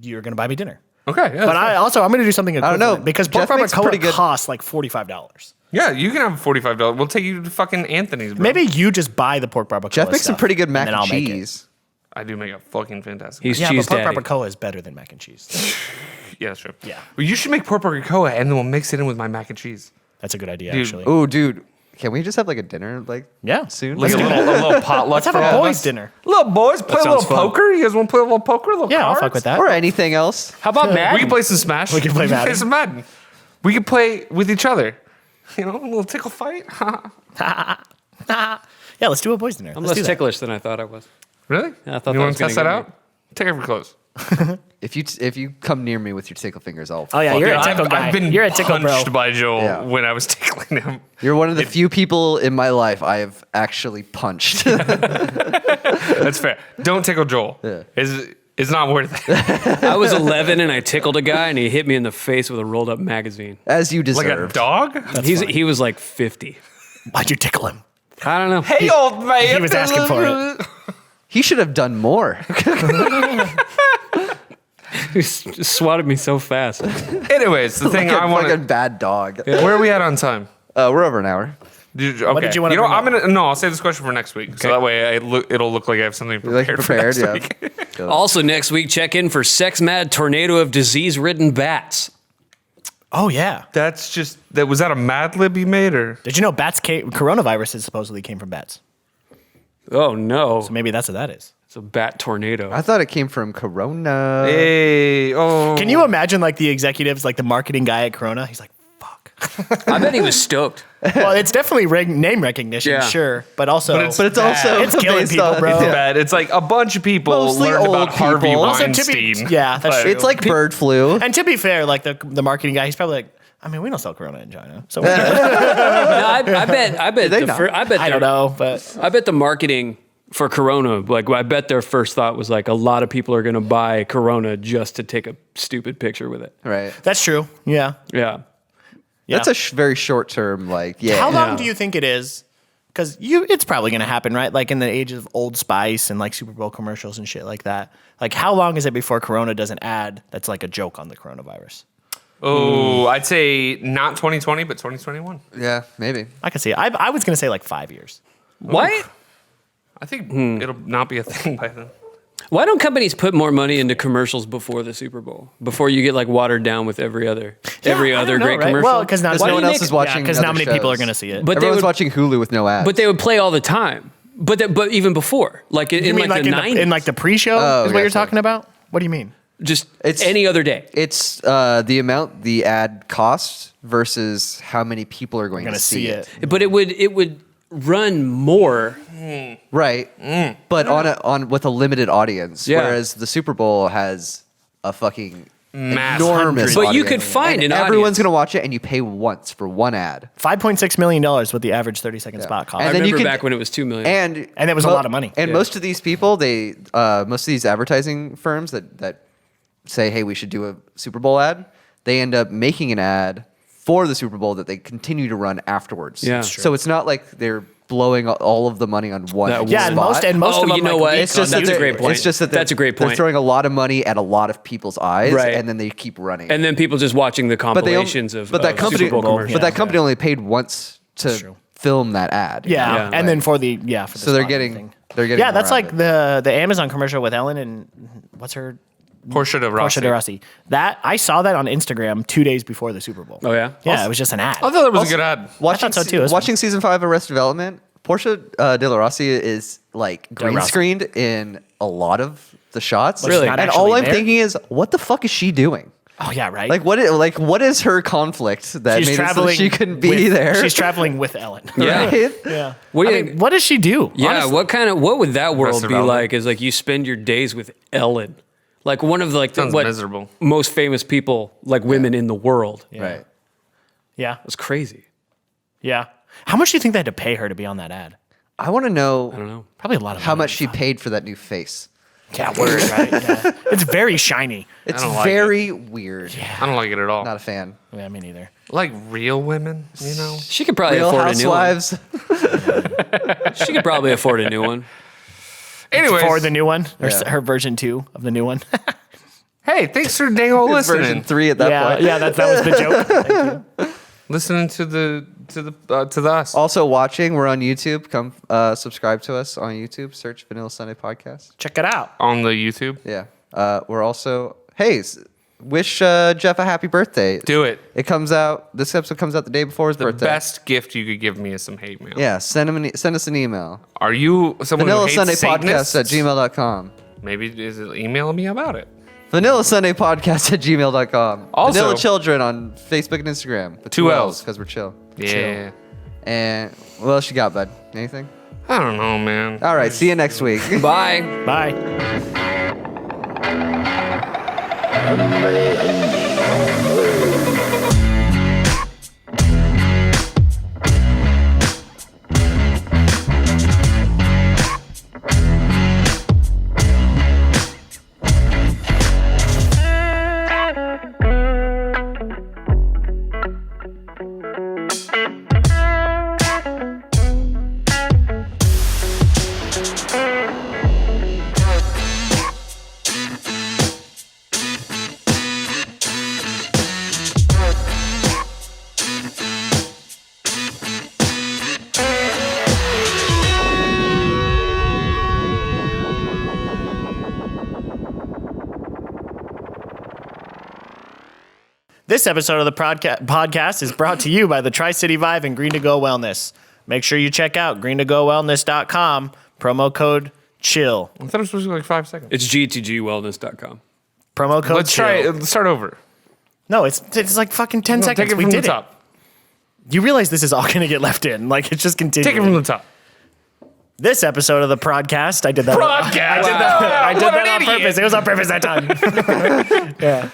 You're gonna buy me dinner. okay, yeah, But I'm gonna do something equivalent know. because pork Jeff makes pretty barbacoa good- costs like $45. yeah, you can have $45. We'll take you to fucking Anthony's. Bro. Maybe you just buy the pork barbacoa. Jeff makes some stuff, pretty good mac then and I'll make it. cheese. I do make a fucking fantastic. He's Yeah, cheese but pork daddy. barbacoa is better than mac and cheese. Yeah, that's true. Yeah. Well, you should make pork barbacoa and then we'll mix it in with my mac and cheese. That's a good idea, Dude. actually. Oh, dude. Can we just have like a dinner like Yeah. soon? Like Let's a do that. little potluck. Let's have for a all of boys' us. dinner. Little boys, play a little sounds fun. poker. You guys want to play a little poker? A little Yeah, I'll cards? fuck with that. or anything else. How about Madden? We can play some Smash. We can play Madden. some Madden. We can play with each other. You know, a little tickle fight. Yeah, let's do a boys' dinner. I'm Let's do less that. ticklish than I thought I was. Really? Yeah, I thought you that want was to test that gonna out? Take off your clothes. If you come near me with your tickle fingers, I'll. Oh yeah, fuck you're you. a tickle guy. I've been You're a tickle bro. punched by Joel Yeah. when I was tickling him. You're one of the few people in my life I have actually punched. That's fair. Don't tickle Joel. Yeah. It's not worth it. I was 11 and I tickled a guy and he hit me in the face with a rolled up magazine. As you Like a deserve. dog? He was like 50. Why'd you tickle him? I don't know. Hey, old man. He was asking for it. He should have done more. He just swatted me so fast. Anyways, the thing like, I a, want like a to. bad dog. Where are we at on time? We're over an hour. Okay. did you wanna know, bring I'm up? gonna no. I'll save this question for next week, so that way it'll look like I have something You like prepared, for prepared? next Yeah. week. Also, next week, check in for Sex Mad Tornado of Disease Ridden Bats. Oh yeah. That's just that. Was that a Mad Lib you made or? Did you know coronaviruses supposedly came from bats? Oh, no. So maybe that's what that is. It's a bat tornado. I thought it came from Corona. Hey, oh. Can you imagine like the executives, like the marketing guy at Corona? He's like, fuck. I bet he was stoked. Well, it's definitely name recognition, Yeah. sure, but also But it's- But it's also It's killing based people, on- bro. It's bad. It's like a bunch of people Mostly learned old about Harvey people. Also, Weinstein. yeah, that's But- true. It's like bird flu. And to be fair, like the marketing guy, he's probably like, I mean, we don't sell Corona in China, so No, I bet they the not? I bet I don't know, but I bet the marketing for Corona, like I bet their first thought was like a lot of people are going to buy Corona just to take a stupid picture with it. Right. that's true. Yeah. Yeah. Yeah. That's a very short term, like, yeah. How long Yeah. do you think it is? Because it's probably going to happen, right? Like in the age of Old Spice and like Super Bowl commercials and shit like that. Like, how long is it before Corona does an ad that's like a joke on the coronavirus? Oh, I'd say not 2020, but 2021. Yeah, maybe. I can see it. I was going to say like 5 years. What? I think it'll not be a thing by then. Why don't companies put more money into commercials before the Super Bowl? Before you get like watered down with every other I don't know, great right? commercial? Well, because Because Why no do one you else make- is watching. Because not other many people are shows. going to see it. But they Everyone's would, watching Hulu with no ads. but they would play all the time. But even before, like in you mean like like the 90s, in like the pre-show Oh, is what you're gotcha. talking about? What do you mean? just It's- any other day. It's the amount the ad costs versus how many people are going Going to to see it. But it would run more. Right. But on with a limited audience. Yeah. Whereas the Super Bowl has a fucking Mass enormous hundreds. But you audience. could find And an everyone's audience. going to watch it, and you pay once for one ad. $5.6 million what the average 30-second spot cost. And I then you remember can- back when it was 2 million. And it was a lot of money. And Yeah. most of these people, most of these advertising firms that say, "Hey, we should do a Super Bowl ad," they end up making an ad for the Super Bowl that they continue to run afterwards. Yeah. That's true. So it's not like they're blowing all of the money on one. That yeah, and spot. most Oh, of them you know like, what? It's just That's that a great they're- point. It's just that That's a great They're point. throwing a lot of money at a lot of people's eyes, Right. and then they keep running. And then people just watching the but they compilations of but that of company, Super Bowl commercials. but that company only paid once to true. film that ad. Yeah, Yeah. and Right. then for the for the So they're spot getting thing. Yeah, that's like the Amazon commercial with Ellen and what's her Portia de Rossi. Portia de Rossi. That I saw that on Instagram 2 days before the Super Bowl. Oh, yeah? Yeah, it was just an ad. I thought that was a good ad. Watching, I thought so too. It was watching season 5 of Arrested Development, Portia de la Rossi is like green Rossi. screened in a lot of the shots. But she's Really? not And actually all I'm there? thinking is, what the fuck is she doing? Oh yeah, right. Like what is her conflict that she's made it so that traveling. she couldn't be with- there? She's traveling with Ellen. Yeah. Right? yeah. What do I you- mean, what does she do? Yeah, honestly? what would that world Arrested be Development. like? Is like you spend your days with Ellen, like one of like the Sounds miserable. most famous people, like women in the world. It Right. Yeah, was crazy. yeah. How much do you think they had to pay her to be on that ad? I want to know I don't know. Probably a lot of how money. much she paid for that new face. Yeah, word, right? Yeah. It's very shiny. It's don't like very weird. I don't like it at all. Not a fan. Yeah, me neither. Like real women, you know? She could probably Real afford a new one. Housewives. She could probably afford a new one. Anyways, For the new one, or Yeah. her version 2 of the new one. hey, thanks for dang old Version listening. 3 at that yeah, point. yeah. That was the joke. Thank you. Listening to the us. Also watching, we're on YouTube. Come subscribe to us on YouTube. Search Vanilla Sunday Podcast. Check it out. On the YouTube. Yeah. We're also, hey, wish Jeff a happy birthday. Do it. It comes out. This episode comes out the day before his The birthday. best gift you could give me is some hate mail. Yeah, send us an email. Are you someone Vanilla who hates Sunday Satanists? Podcast at gmail.com. Maybe is it email me about it. Vanilla Sunday Podcast at gmail.com. Also- Vanilla Children on Facebook and Instagram. With Two Ls. because we're chill. Yeah. And what else you got, bud? Anything? I don't know, man. All right, see you next week. Bye. Bye. This episode of the podcast is brought to you by the Tri-City Vive and Green to Go Wellness. Make sure you check out greentogowellness.com, promo code CHILL. I thought it was supposed to be like 5 seconds. It's gtgwellness.com. Promo code Let's CHILL. try it. Let's start over. No, it's like fucking 10 No, seconds. take it We from the did it. top. You realize this is all going to get left in. Like, it's just continuing. Take it from the top. This episode of the podcast, I did that. Broadcast. I did that What on an idiot. purpose. It was on purpose that time. Yeah.